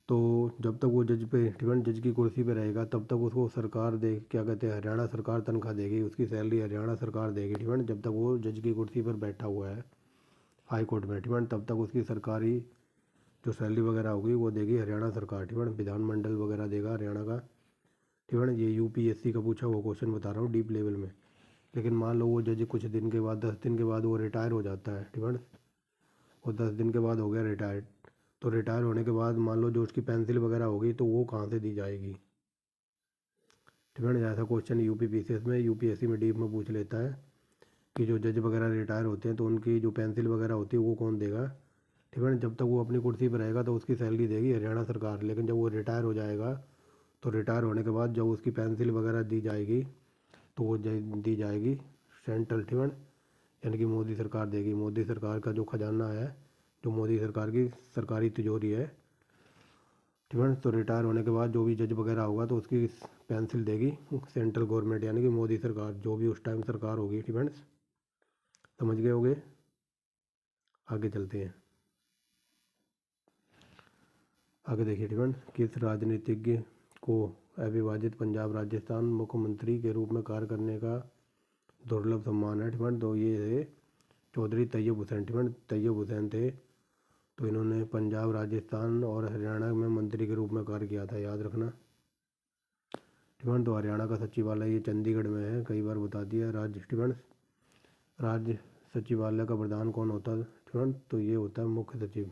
तो जब तक वो जज पे फ्रेंड्स जज की कुर्सी पे रहेगा तब तक उसको सरकार दे, क्या कहते हैं, हरियाणा सरकार तनख्वाह देगी, उसकी सैलरी हरियाणा सरकार देगी फ्रेंड्स। जब तक वो जज की कुर्सी पर बैठा हुआ है हाई कोर्ट में फ्रेंड्स, तब तक उसकी सरकारी जो सैलरी वगैरह होगी वो देगी हरियाणा सरकार फ्रेंड्स। विधानमंडल वगैरह देगा हरियाणा का फ्रेंड्स। ये यूपीएससी का पूछा हुआ क्वेश्चन बता रहा हूँ डीप लेवल में। लेकिन मान लो वो जज कुछ दिन के बाद, 10 दिन के बाद वो रिटायर हो जाता है फ्रेंड्स, वो 10 दिन के बाद हो गया रिटायर्ड, तो रिटायर होने के बाद मान लो जो उसकी पेंसिल वगैरह होगी तो वो कहाँ से दी जाएगी फ्रेंड्स। ऐसा क्वेश्चन यूपीपीसीएस में, यूपीएससी में डीप में पूछ लेता है कि जो जज वगैरह रिटायर होते हैं तो उनकी जो पेंसिल वगैरह होती है वो कौन देगा फ्रेंड्स। जब तक वो अपनी कुर्सी पर रहेगा तो उसकी सैलरी देगी हरियाणा सरकार, लेकिन जब वो रिटायर हो जाएगा तो रिटायर होने के बाद जब उसकी पेंसिल वगैरह दी जाएगी तो वो दी जाएगी सेंट्रल फ्रेंड्स, यानी कि मोदी सरकार देगी। मोदी सरकार का जो खजाना है, जो मोदी सरकार की सरकारी तिजोरी है फ्रेंड्स, तो रिटायर होने के बाद जो भी जज वगैरह होगा तो उसकी पेंसिल देगी सेंट्रल गवर्नमेंट, यानी कि मोदी सरकार, जो भी उस टाइम सरकार होगी फ्रेंड्स। समझ गए होगे। आगे चलते हैं। आगे देखिए फ्रेंड्स, किस राजनीतिज्ञ को अविभाजित पंजाब राजस्थान मुख्यमंत्री के रूप में कार्य करने का दुर्लभ सम्मान है फ्रेंड्स। तो ये है चौधरी तैयब हुसैन फ्रेंड्स, तैयब हुसैन थे। तो इन्होंने पंजाब राजस्थान और हरियाणा में मंत्री के रूप में कार्य किया था, याद रखना फ्रेंड्स। तो हरियाणा का सचिवालय ये चंडीगढ़ में है, कई बार बता दिया। राज्य फ्रेंड्स, राज्य सचिवालय का प्रधान कौन होता है फ्रेंड्स, तो ये होता है मुख्य सचिव।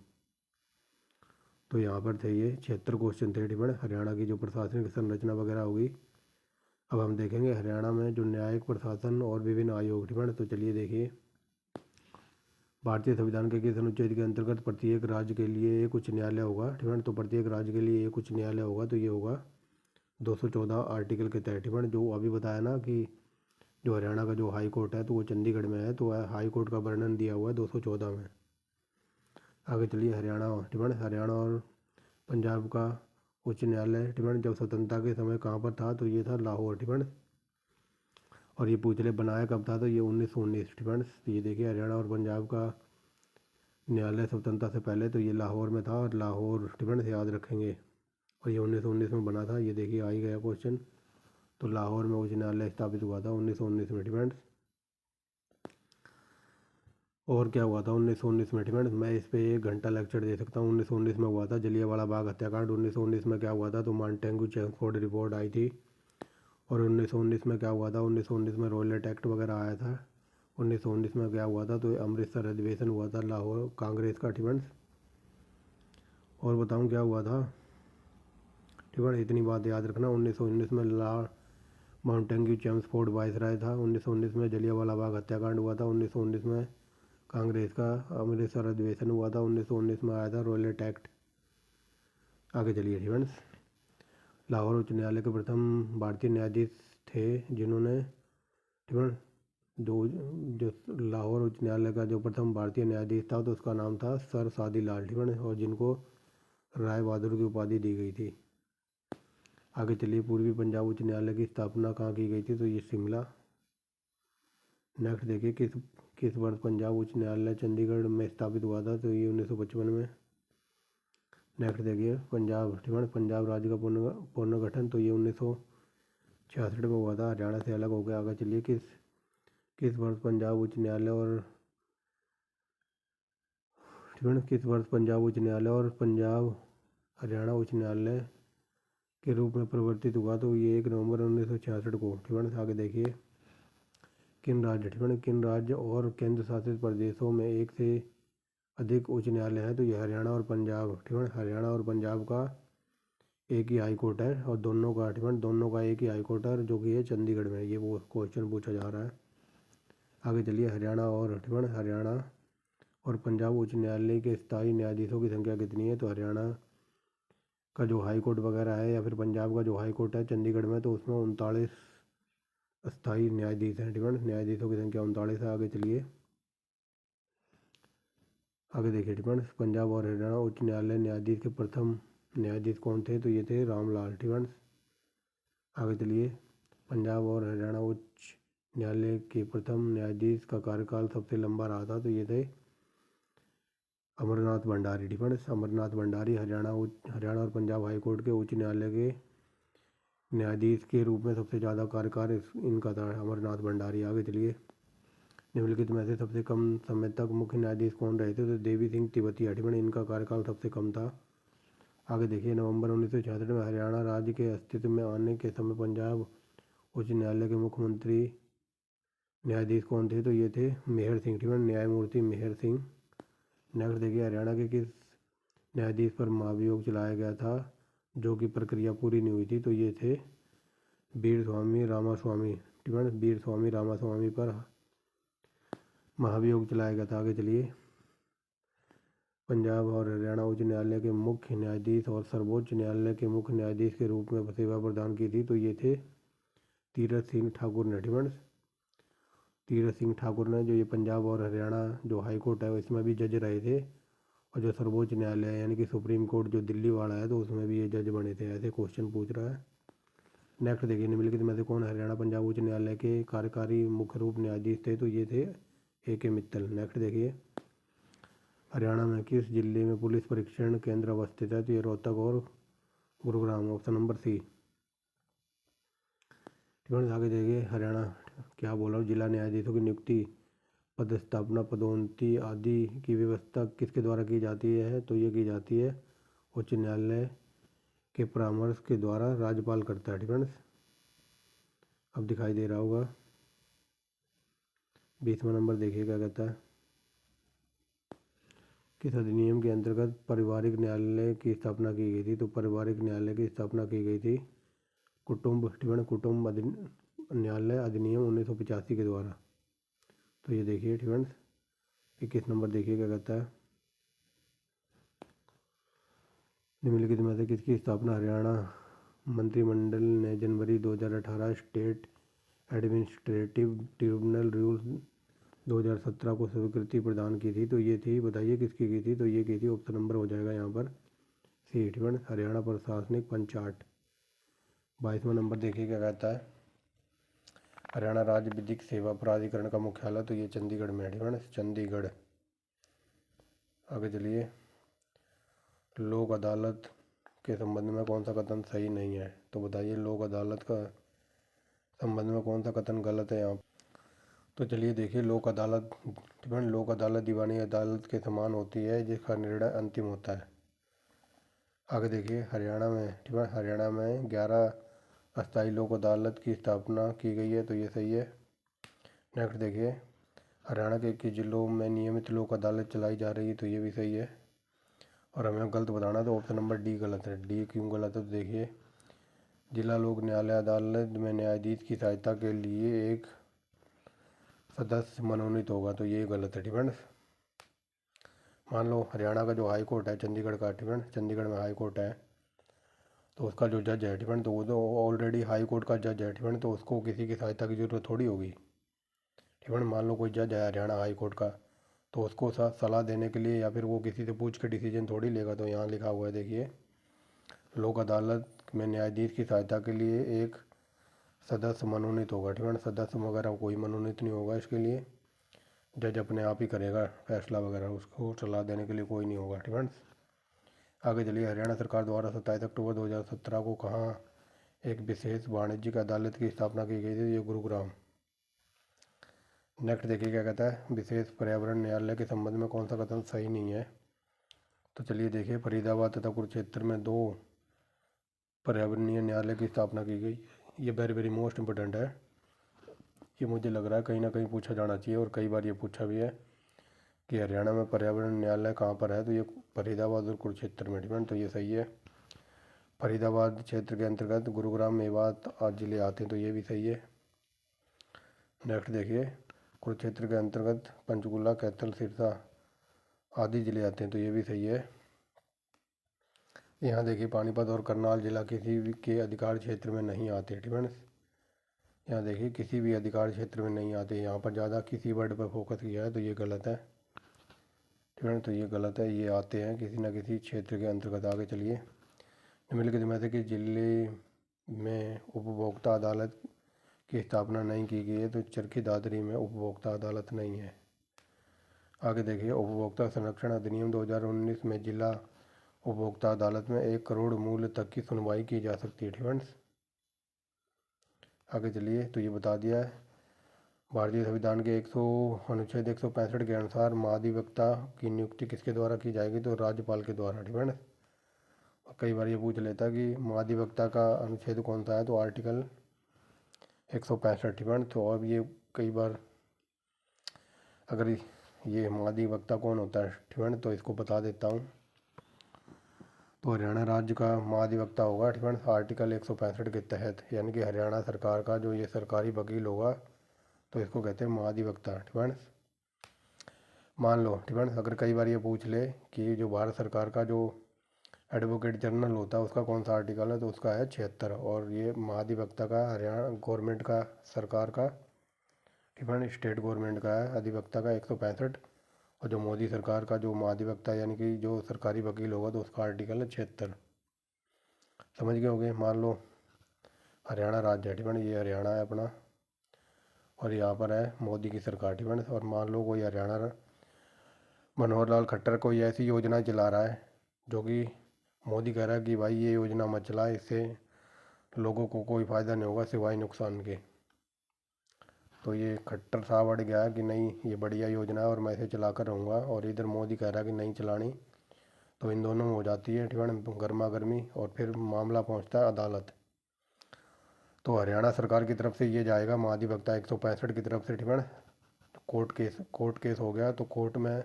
तो यहाँ पर थे ये 76 क्वेश्चन थे फ्रेंड्स। हरियाणा की जो प्रशासनिक संरचना वगैरह होगी, अब हम देखेंगे हरियाणा में जो न्यायिक प्रशासन और विभिन्न आयोग फ्रेंड्स। तो चलिए देखिए, भारतीय संविधान के किस अनुच्छेद के अंतर्गत प्रत्येक राज्य के लिए एक उच्च न्यायालय होगा फ्रेंड्स। तो प्रत्येक राज्य के लिए एक उच्च न्यायालय होगा, तो ये होगा 214 आर्टिकल के तहत फ्रेंड्स। जो अभी बताया ना कि जो हरियाणा का जो हाई कोर्ट है तो वो चंडीगढ़ में है, तो हाई कोर्ट का वर्णन दिया हुआ है 214 में। आगे चलिए, हरियाणा फ्रेंड्स, हरियाणा और पंजाब का उच्च न्यायालय फ्रेंड्स जब स्वतंत्रता के समय कहाँ पर था, तो ये था लाहौर फ्रेंड्स। और ये पूछ ले बनाया कब था, तो ये 1919 फ्रेंड्स। ये देखिए हरियाणा और पंजाब का न्यायालय स्वतंत्रता से पहले तो ये लाहौर में था, और लाहौर फ्रेंड्स याद रखेंगे। और ये 1919 में बना था, ये देखिए आ ही गया क्वेश्चन। तो लाहौर में उच्च न्यायालय स्थापित हुआ था 1919 में फ्रेंड्स। और क्या हुआ था 1919 में फ्रेंड्स, मैं इस पर 1 घंटा लेक्चर दे सकता हूँ। 1919 में हुआ था जलियांवाला बाग हत्याकांड। 1919 में क्या हुआ था, तो मांटेंगू चेम्सफोर्ड रिपोर्ट आई थी। और 1919 में क्या हुआ था, 1919 में रॉयलेट एक्ट वगैरह आया था। 1919 में क्या हुआ था, तो अमृतसर अधिवेशन हुआ था लाहौर कांग्रेस का फ्रेंड्स। और बताऊँ क्या हुआ था फ्रेंड्स, इतनी बात याद रखना। 1919 में माउंटेंग्यू चेम्सफोर्ड वायसराय था। 1919 में जलियांवाला बाग हत्याकांड हुआ था। 1919 में कांग्रेस का अमृतसर अधिवेशन हुआ था। 1919 में आया था रॉयलेट एक्ट। आगे चलिए फ्रेंड्स, लाहौर उच्च न्यायालय के प्रथम भारतीय न्यायाधीश थे जिन्होंने फ्रेंड्स, जो लाहौर उच्च न्यायालय का जो प्रथम भारतीय न्यायाधीश था तो उसका नाम था सर सादी लाल फ्रेंड्स, और जिनको राय बहादुर की उपाधि दी गई थी। आगे चलिए, पूर्वी पंजाब उच्च न्यायालय की स्थापना कहाँ की गई थी, तो ये शिमला। नेक्स्ट देखिए, किस वर्ष पंजाब उच्च न्यायालय चंडीगढ़ में स्थापित हुआ था, तो ये 1955 में। नेक्स्ट देखिए, पंजाब राज्य का पुनर्गठन, तो ये 1966 में हुआ था, हरियाणा से अलग हो गया। आगे चलिए, किस वर्ष पंजाब उच्च न्यायालय और किस वर्ष पंजाब उच्च न्यायालय और पंजाब हरियाणा उच्च न्यायालय के रूप में परिवर्तित हुआ, तो ये 1 नवंबर 1966 को फ्रेंड्स। आगे देखिए, किन राज्य और केंद्र शासित प्रदेशों में एक से अधिक उच्च न्यायालय हैं, तो ये हरियाणा और पंजाब फ्रेंड्स। हरियाणा और पंजाब का एक ही हाई कोर्ट है, और दोनों का एक ही हाई कोर्ट है, जो कि है चंडीगढ़ में। ये वो क्वेश्चन पूछा जा रहा है। आगे चलिए, हरियाणा और पंजाब उच्च न्यायालय के स्थायी न्यायाधीशों की संख्या कितनी है, तो हरियाणा का जो हाई कोर्ट वगैरह है या फिर पंजाब का जो हाई कोर्ट है चंडीगढ़ में, तो उसमें 39 अस्थाई न्यायाधीश हैं। ठीक है, न्यायाधीशों की संख्या 39 है। आगे चलिए, आगे देखिए। ठीक है, पंजाब और हरियाणा उच्च न्यायालय न्यायाधीश के प्रथम न्यायाधीश कौन थे? तो ये थे रामलाल। ठीक है, आगे चलिए, पंजाब और हरियाणा उच्च न्यायालय के प्रथम न्यायाधीश का कार्यकाल सबसे लंबा रहा था। तो ये थे अमरनाथ भंडारी। ठीक है, अमरनाथ भंडारी हरियाणा और पंजाब हाई कोर्ट के उच्च न्यायालय के न्यायाधीश के रूप में सबसे ज़्यादा कार्यकाल इनका था, अमरनाथ भंडारी। आगे चलिए, निम्नलिखित में से सबसे कम समय तक मुख्य न्यायाधीश कौन रहे थे? तो देवी सिंह तिब्बती। ठीक है, इनका कार्यकाल सबसे कम था। आगे देखिए, नवंबर 1966 में हरियाणा राज्य के अस्तित्व में आने के समय पंजाब उच्च न्यायालय के मुख्यमंत्री न्यायाधीश कौन थे? तो ये थे मेहर सिंह। ठीक है, न्यायमूर्ति मेहर सिंह। नेक्स्ट देखिए, हरियाणा के किस न्यायाधीश पर महाभियोग चलाया गया था जो कि प्रक्रिया पूरी नहीं हुई थी? तो ये थे वीर स्वामी रामास्वामी। ठीक है, वीर स्वामी रामास्वामी पर महाभियोग चलाया गया था। आगे चलिए, पंजाब और हरियाणा उच्च न्यायालय के मुख्य न्यायाधीश और सर्वोच्च न्यायालय के मुख्य न्यायाधीश के रूप में सेवा प्रदान की थी। तो ये थे तीरथ सिंह ठाकुर ने। ठीक है, तीरथ सिंह ठाकुर ने, जो ये पंजाब और हरियाणा जो हाई कोर्ट है इसमें भी जज रहे थे, और जो सर्वोच्च न्यायालय है यानी कि सुप्रीम कोर्ट जो दिल्ली वाला है तो उसमें भी ये जज बने थे। ऐसे क्वेश्चन पूछ रहा है। नेक्स्ट देखिए, निम्नलिखित में से कौन हरियाणा पंजाब उच्च न्यायालय के कार्यकारी मुख्य रूप न्यायाधीश थे? तो ये थे A.K. मित्तल। नेक्स्ट देखिए, हरियाणा में किस जिले में पुलिस परीक्षण केंद्र अवस्थित है? तो ये रोहतक और गुरुग्राम, ऑप्शन नंबर सी। ठीक है, आगे देखिए, हरियाणा क्या बोल रहा हूँ, जिला न्यायाधीशों की नियुक्ति, पदस्थापना, पदोन्नति आदि की व्यवस्था किसके द्वारा की जाती है? तो ये की जाती है उच्च न्यायालय के परामर्श के द्वारा, राज्यपाल करता है। ठीक है, अब दिखाई दे रहा होगा। 20वां नंबर देखिए क्या कहता है, किस अधिनियम के अंतर्गत पारिवारिक न्यायालय की स्थापना की गई थी? तो पारिवारिक न्यायालय की स्थापना की गई थी कुटुंब, ठीक है, कुटुंब न्यायालय अधिनियम 1985 के द्वारा। तो ये देखिए। ठीक है, 21 नंबर देखिए क्या कहता है, निम्नलिखित में से किसकी स्थापना हरियाणा मंत्रिमंडल ने जनवरी 2018 स्टेट एडमिनिस्ट्रेटिव ट्रिब्यूनल रूल्स 2017 को स्वीकृति प्रदान की थी? तो ये थी, बताइए किसकी की थी? तो ये की थी, ऑप्शन नंबर हो जाएगा यहाँ पर सी। ठीक है, हरियाणा प्रशासनिक पंचायत। 22वां नंबर देखिए क्या कहता है, हरियाणा राज्य विधिक सेवा प्राधिकरण का मुख्यालय, तो ये चंडीगढ़ में है। ठीक है, चंडीगढ़। आगे चलिए, लोक अदालत के संबंध में कौन सा कथन सही नहीं है? तो बताइए, लोक अदालत का संबंध में कौन सा कथन गलत है यहाँ? तो चलिए देखिए, लोक अदालत, ठीक है, लोक अदालत दीवानी अदालत के समान होती है जिसका निर्णय अंतिम होता है। आगे देखिए, हरियाणा में, ठीक है, हरियाणा में 11 अस्थायी लोक अदालत की स्थापना की गई है। तो ये सही है। नेक्स्ट देखिए, हरियाणा के जिलों में नियमित लोक अदालत चलाई जा रही है। तो ये भी सही है। और हमें गलत बताना, तो ऑप्शन नंबर डी गलत है। डी क्यों गलत है? तो देखिए, जिला लोक न्यायालय अदालत में न्यायाधीश की सहायता के लिए एक सदस्य मनोनीत होगा। तो ये गलत है। ठीक है, मान लो हरियाणा का जो हाई कोर्ट है चंडीगढ़ का, ठीक है, चंडीगढ़ में हाई कोर्ट है, तो उसका जो जज है, ठीक है, तो वो तो ऑलरेडी हाई कोर्ट का जज है। ठीक है, तो उसको किसी की सहायता की ज़रूरत थोड़ी होगी। ठीक है, मान लो कोई जज है हरियाणा हाई कोर्ट का, तो उसको सलाह देने के लिए या फिर वो किसी से पूछ के डिसीजन थोड़ी लेगा। तो यहाँ लिखा हुआ है देखिए, लोक अदालत में न्यायाधीश की सहायता के लिए एक सदस्य मनोनीत होगा। ठीक है, सदस्य वगैरह कोई मनोनीत नहीं होगा इसके लिए, जज अपने आप ही करेगा फैसला वगैरह, उसको सलाह देने के लिए कोई नहीं होगा। ठीक है, आगे चलिए, हरियाणा सरकार द्वारा 27 अक्टूबर 2017 को कहाँ एक विशेष वाणिज्यिक अदालत की स्थापना की गई थी? ये गुरुग्राम। नेक्स्ट देखिए क्या कहता है, विशेष पर्यावरण न्यायालय के संबंध में कौन सा कथन सही नहीं है? तो चलिए देखिए, फरीदाबाद तथा कुरुक्षेत्र में 2 पर्यावरणीय न्यायालय की स्थापना की गई। ये वेरी वेरी मोस्ट इम्पोर्टेंट है। ये मुझे लग रहा है कहीं ना कहीं पूछा जाना चाहिए, और कई बार ये पूछा भी है कि हरियाणा में पर्यावरण न्यायालय कहाँ पर है? तो ये फरीदाबाद और कुरुक्षेत्र में। ठीक है, तो ये सही है। फरीदाबाद क्षेत्र के अंतर्गत गुरुग्राम, मेवात आदि जिले आते हैं। तो ये भी सही है। नेक्स्ट देखिए, कुरुक्षेत्र के अंतर्गत पंचकुला, कैथल, सिरसा आदि जिले आते हैं। तो ये भी सही है। यहाँ देखिए, पानीपत और करनाल जिला किसी भी के अधिकार क्षेत्र में नहीं आते। ठीक है, यहाँ देखिए किसी भी अधिकार क्षेत्र में नहीं आते, यहाँ पर ज़्यादा किसी वर्ड पर फोकस किया है तो ये गलत है। ठीक है, तो ये गलत है, ये आते हैं किसी न किसी क्षेत्र के अंतर्गत। आगे चलिए, निम्नलिखित में से किस जिले में उपभोक्ता अदालत की स्थापना नहीं की गई है? तो चरखी दादरी में उपभोक्ता अदालत नहीं है। आगे देखिए, उपभोक्ता संरक्षण अधिनियम 2019 में जिला उपभोक्ता अदालत में 1 करोड़ मूल्य तक की सुनवाई की जा सकती है। फ्रेंड्स आगे चलिए, तो ये बता दिया है। भारतीय संविधान के अनुच्छेद 165 के अनुसार महाधिवक्ता की नियुक्ति किसके द्वारा की जाएगी? तो राज्यपाल के द्वारा। ठीक है ना। कई बार ये पूछ लेता कि महाधिवक्ता का अनुच्छेद कौन सा है, तो आर्टिकल 165। ठीक है, तो अब ये कई बार अगर ये महाधिवक्ता कौन होता है, ठीक है, तो इसको बता देता हूँ। तो हरियाणा राज्य का महाधिवक्ता होगा, ठीक है, आर्टिकल 165 के तहत, यानी कि हरियाणा सरकार का जो ये सरकारी वकील होगा तो इसको कहते हैं महाधिवक्ता। ठीक है, मान लो, ठीक है, अगर कई बार ये पूछ ले कि जो भारत सरकार का जो एडवोकेट जनरल होता है उसका कौन सा आर्टिकल है, तो उसका है 76। और ये महाधिवक्ता का हरियाणा गवर्नमेंट का, सरकार का, ठीक है, स्टेट गवर्नमेंट का है अधिवक्ता का 165। और जो मोदी सरकार का जो महाधिवक्ता यानी कि जो सरकारी वकील होगा तो उसका आर्टिकल है 76। समझ गए होंगे। मान लो हरियाणा राज्य है, ठीक है, ये हरियाणा है अपना और यहाँ पर है मोदी की सरकार। ठीक है, और मान लो कोई हरियाणा मनोहर लाल खट्टर कोई ऐसी योजना चला रहा है जो कि मोदी कह रहा है कि भाई ये योजना मत चला, इससे लोगों को कोई फ़ायदा नहीं होगा सिवाय नुकसान के। तो ये खट्टर साहब अड़ गया कि नहीं ये बढ़िया योजना है और मैं इसे चला कर रहूँगा, और इधर मोदी कह रहा है कि नहीं चलानी। तो इन दोनों में हो जाती है, ठीक है, गर्मा गर्मी, और फिर मामला पहुँचता है अदालत। तो हरियाणा सरकार की तरफ से ये जाएगा महाधिवक्ता 165 की तरफ से, ठीक है, कोर्ट केस हो गया तो कोर्ट में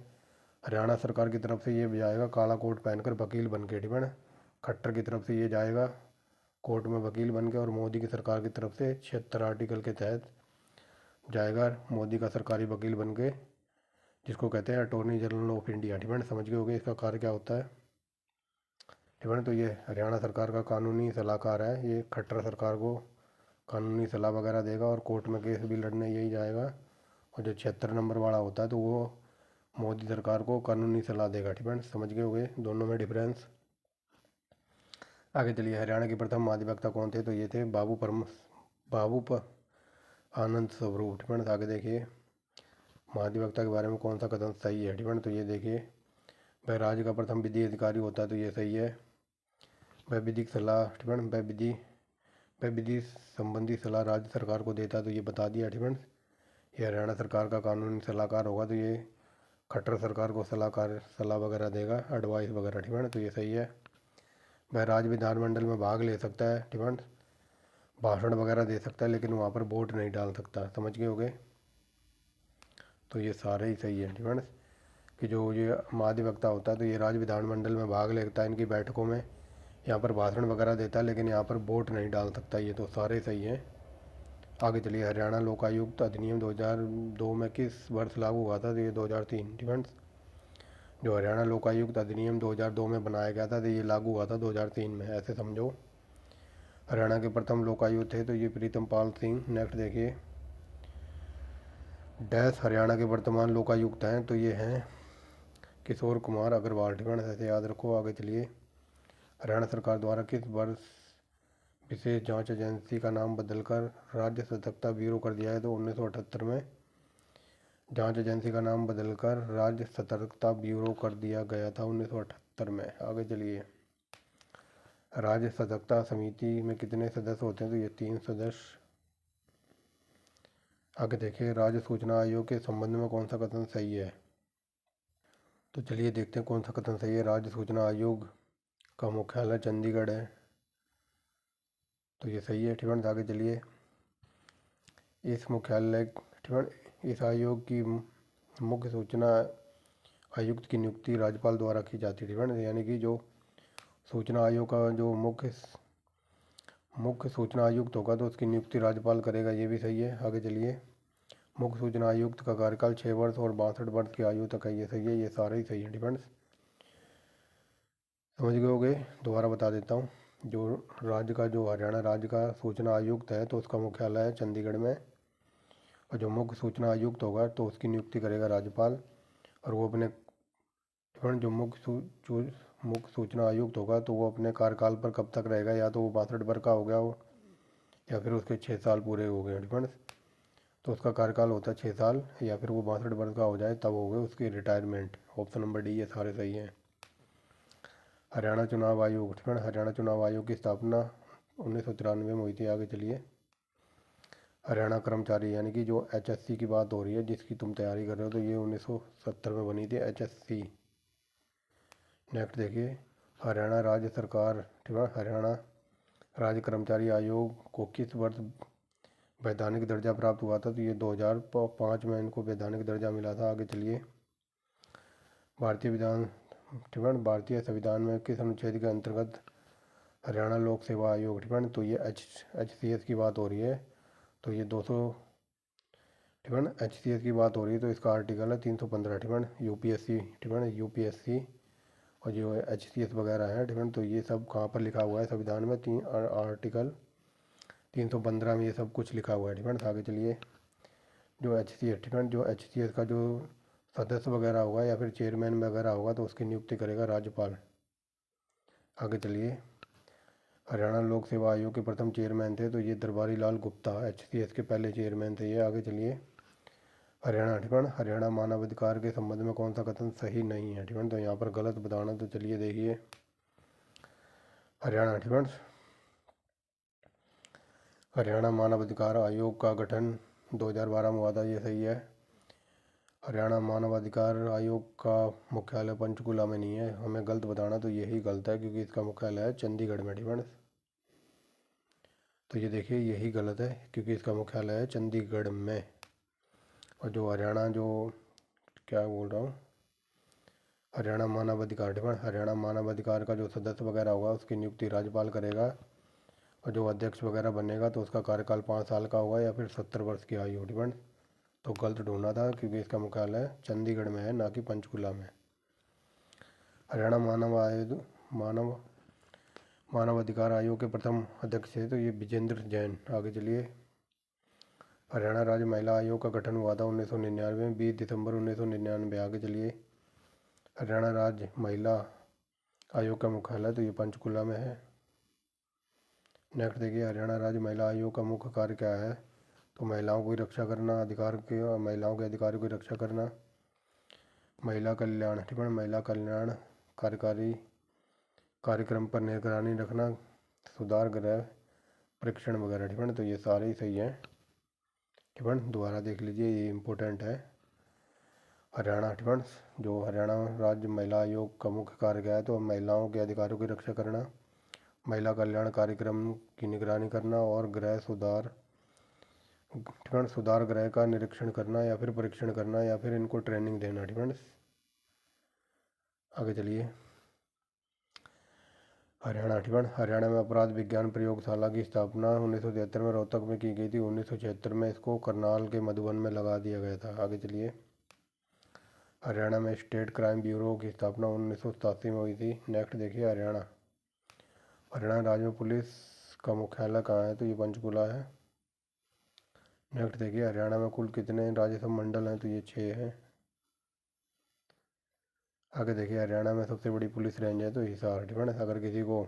हरियाणा सरकार की तरफ से ये जाएगा काला कोट पहनकर वकील बन के। ठीक है, खट्टर की तरफ से ये जाएगा कोर्ट में वकील बन के, और मोदी की सरकार की तरफ से 76 आर्टिकल के तहत जाएगा मोदी का सरकारी वकील बन के, जिसको कहते हैं अटॉर्नी जनरल ऑफ इंडिया। ठीक है, समझ गए होंगे इसका कार्य क्या होता है। ठीक है, तो ये हरियाणा सरकार का कानूनी सलाहकार है, ये खट्टर सरकार को कानूनी सलाह वगैरह देगा और कोर्ट में केस भी लड़ने यही जाएगा। और जो 76 नंबर वाला होता है तो वो मोदी सरकार को कानूनी सलाह देगा। ठीक है, समझ गए होंगे दोनों में डिफरेंस। आगे चलिए, हरियाणा के प्रथम महाधिवक्ता कौन थे? तो ये थे आनंद स्वरूप। ठीक है, आगे देखिए महाधिवक्ता के बारे में कौन सा कथन सही है। ठीक है, तो ये देखिए, वह राज्य का प्रथम विधि अधिकारी होता है, तो ये सही है। वह विधिक सलाह, ठीक है, वह विधि संबंधी सलाह राज्य सरकार को देता है, तो ये बता दिया। ठीक है, ये हरियाणा सरकार का कानूनी सलाहकार होगा, तो ये खट्टर सरकार को सलाह वगैरह देगा, एडवाइस वगैरह। ठीक है, तो ये सही है। वह राज्य विधानमंडल में भाग ले सकता है, ठीक है, भाषण वगैरह दे सकता है, लेकिन वहाँ पर वोट नहीं डाल सकता। समझ गए होंगे, तो ये सारे ही सही है। ठीक है, कि जो ये महाधिवक्ता होता है तो ये राज्य विधानमंडल में भाग लेता है इनकी बैठकों में, यहाँ पर भाषण वगैरह देता है, लेकिन यहाँ पर वोट नहीं डाल सकता। ये तो सारे सही हैं। आगे चलिए, हरियाणा लोकायुक्त अधिनियम 2002 में किस वर्ष लागू हुआ था? तो ये 2003। ठीक है, जो हरियाणा लोकायुक्त अधिनियम 2002 में बनाया गया था तो ये लागू हुआ था 2003 में, ऐसे समझो। हरियाणा के प्रथम लोकायुक्त थे तो ये प्रीतम पाल सिंह। नेक्स्ट देखिए, डैश हरियाणा के वर्तमान लोकायुक्त हैं, तो ये हैं किशोर कुमार अग्रवाल। ठीक है, ऐसे याद रखो। आगे चलिए, हरियाणा सरकार द्वारा किस वर्ष विशेष जांच एजेंसी का नाम बदलकर राज्य सतर्कता ब्यूरो कर दिया है? तो 1978 में जांच एजेंसी का नाम बदलकर राज्य सतर्कता ब्यूरो कर दिया गया था, 1978 में। आगे चलिए, राज्य सतर्कता समिति में कितने सदस्य होते हैं? तो ये 3 सदस्य। आगे देखिए, राज्य सूचना आयोग के संबंध में कौन सा कथन सही है? तो चलिए देखते हैं कौन सा कथन सही है। राज्य सूचना आयोग का मुख्यालय चंडीगढ़ है, तो ये सही है। ठीक है, आगे चलिए, इस मुख्यालय, ठीक है, इस आयोग की मुख्य सूचना आयुक्त की नियुक्ति राज्यपाल द्वारा की जाती है। ठीक है, यानी कि जो सूचना आयोग का जो मुख्य सूचना आयुक्त होगा तो उसकी नियुक्ति राज्यपाल करेगा, ये भी सही है। आगे चलिए, मुख्य सूचना आयुक्त का कार्यकाल 6 वर्ष और 62 वर्ष की आयु तक है, ये सही है। ये सारे ही सही है। डिफेंस समझ गए होंगे, दोबारा बता देता हूँ। जो राज्य का जो हरियाणा राज्य का सूचना आयुक्त है तो उसका मुख्यालय है चंडीगढ़ में। और जो मुख्य सूचना आयुक्त होगा तो उसकी नियुक्ति करेगा राज्यपाल। और वो अपने जो मुख्य सूचना आयुक्त होगा तो वो अपने कार्यकाल पर कब तक रहेगा, या तो वो 62 वर्ष का हो गया हो या फिर उसके 6 साल पूरे हो गए डिफेंस। तो उसका कार्यकाल होता है 6 साल, या फिर वो 62 वर्ष का हो जाए तब हो गए उसकी रिटायरमेंट। ऑप्शन नंबर डी ये सारे सही हैं। हरियाणा चुनाव आयोग डिफेंस, हरियाणा चुनाव आयोग की स्थापना 1993 में हुई थी। आगे चलिए। हरियाणा कर्मचारी यानी कि जो HSC की बात हो रही है जिसकी तुम तैयारी कर रहे हो, तो ये 1970 में बनी थी HSC। नेक्स्ट देखिए, हरियाणा राज्य सरकार ठीक है, हरियाणा राज्य कर्मचारी आयोग को किस वर्ष वैधानिक दर्जा प्राप्त हुआ था, तो ये 2005 में इनको वैधानिक दर्जा मिला था। आगे चलिए। भारतीय संविधान में किस अनुच्छेद के अंतर्गत हरियाणा लोक सेवा आयोग ठीक है, तो ये HCS की बात हो रही है। तो ये 200 ठीक है ना, HCS की बात हो रही है तो इसका आर्टिकल है 315 ठीक है, UPSC ठीक है, UPSC और जो HCS वगैरह है ठीक है, तो ये सब कहाँ पर लिखा हुआ है संविधान में, आर्टिकल 315 में ये सब कुछ लिखा हुआ है ठीक है। आगे चलिए। जो HCS ठीक है, जो HCS का जो सदस्य वगैरह होगा या फिर चेयरमैन वगैरह होगा तो उसकी नियुक्ति करेगा राज्यपाल। आगे चलिए। हरियाणा लोक सेवा आयोग के प्रथम चेयरमैन थे तो ये दरबारी लाल गुप्ता HCS के पहले चेयरमैन थे ये। आगे चलिए। हरियाणा ठीक है, हरियाणा मानवाधिकार के संबंध में कौन सा कथन सही नहीं है ठीक है, तो यहाँ पर गलत बताना। तो चलिए देखिए। हरियाणा ठीक है, हरियाणा मानवाधिकार आयोग का गठन 2012 में हुआ था, ये सही है। हरियाणा मानवाधिकार आयोग का मुख्यालय पंचकुला में नहीं है, हमें गलत बताना। तो यही गलत है क्योंकि इसका मुख्यालय है चंडीगढ़ में ठीक है। तो ये देखिए यही गलत है क्योंकि इसका मुख्यालय है चंडीगढ़ में। और जो हरियाणा जो क्या बोल रहा हूँ, हरियाणा मानवाधिकार ठीक है, हरियाणा मानवाधिकार का जो सदस्य वगैरह होगा उसकी नियुक्ति राज्यपाल करेगा। और जो अध्यक्ष वगैरह बनेगा तो उसका कार्यकाल 5 साल का होगा या फिर 70 वर्ष की आयु ठीक है। तो गलत ढूंढना था क्योंकि इसका मुख्यालय चंडीगढ़ में है, ना कि पंचकुला में। हरियाणा मानव अधिकार आयोग के प्रथम अध्यक्ष थे तो ये विजेंद्र जैन। आगे चलिए। हरियाणा राज्य महिला आयोग का गठन हुआ था 1999 में, 20 दिसंबर 1999। आगे चलिए। हरियाणा राज्य महिला आयोग का मुख्यालय तो ये पंचकुला में है। नेक्स्ट देखिए। हरियाणा राज्य महिला आयोग का मुख्य कार्य क्या है, तो महिलाओं की रक्षा करना, महिलाओं के अधिकारों की रक्षा करना, महिला कल्याण ठीक है, महिला कल्याण कार्यकारी कार्यक्रम पर निगरानी रखना, सुधार गृह परीक्षण वगैरह ठीक है। तो ये सारे ही सही हैं ठीक है, दोबारा देख लीजिए ये इम्पोर्टेंट है। हरियाणा ठीक है, जो हरियाणा राज्य महिला आयोग का मुख्य कार्य क्या है, तो महिलाओं के अधिकारों की रक्षा करना, महिला कल्याण कार्यक्रम की निगरानी करना और गृह सुधार ठीक है, सुधार गृह का निरीक्षण करना या फिर परीक्षण करना या फिर इनको ट्रेनिंग देना ठीक है। आगे चलिए। हरियाणा ठीक है, हरियाणा में अपराध विज्ञान प्रयोगशाला की स्थापना 1973 में रोहतक में की गई थी। 1976 में इसको करनाल के मधुबन में लगा दिया गया था। आगे चलिए। हरियाणा में स्टेट क्राइम ब्यूरो की स्थापना 1987 में हुई थी। नेक्स्ट देखिए। हरियाणा राज्य में पुलिस का मुख्यालय कहाँ है, तो ये पंचकुला है। नेक्स्ट देखिए। हरियाणा में कुल कितने राजस्व मंडल हैं, तो ये 6 हैं। आगे देखिए। हरियाणा में सबसे बड़ी पुलिस रेंज है तो हिसार ठीक है। अगर किसी को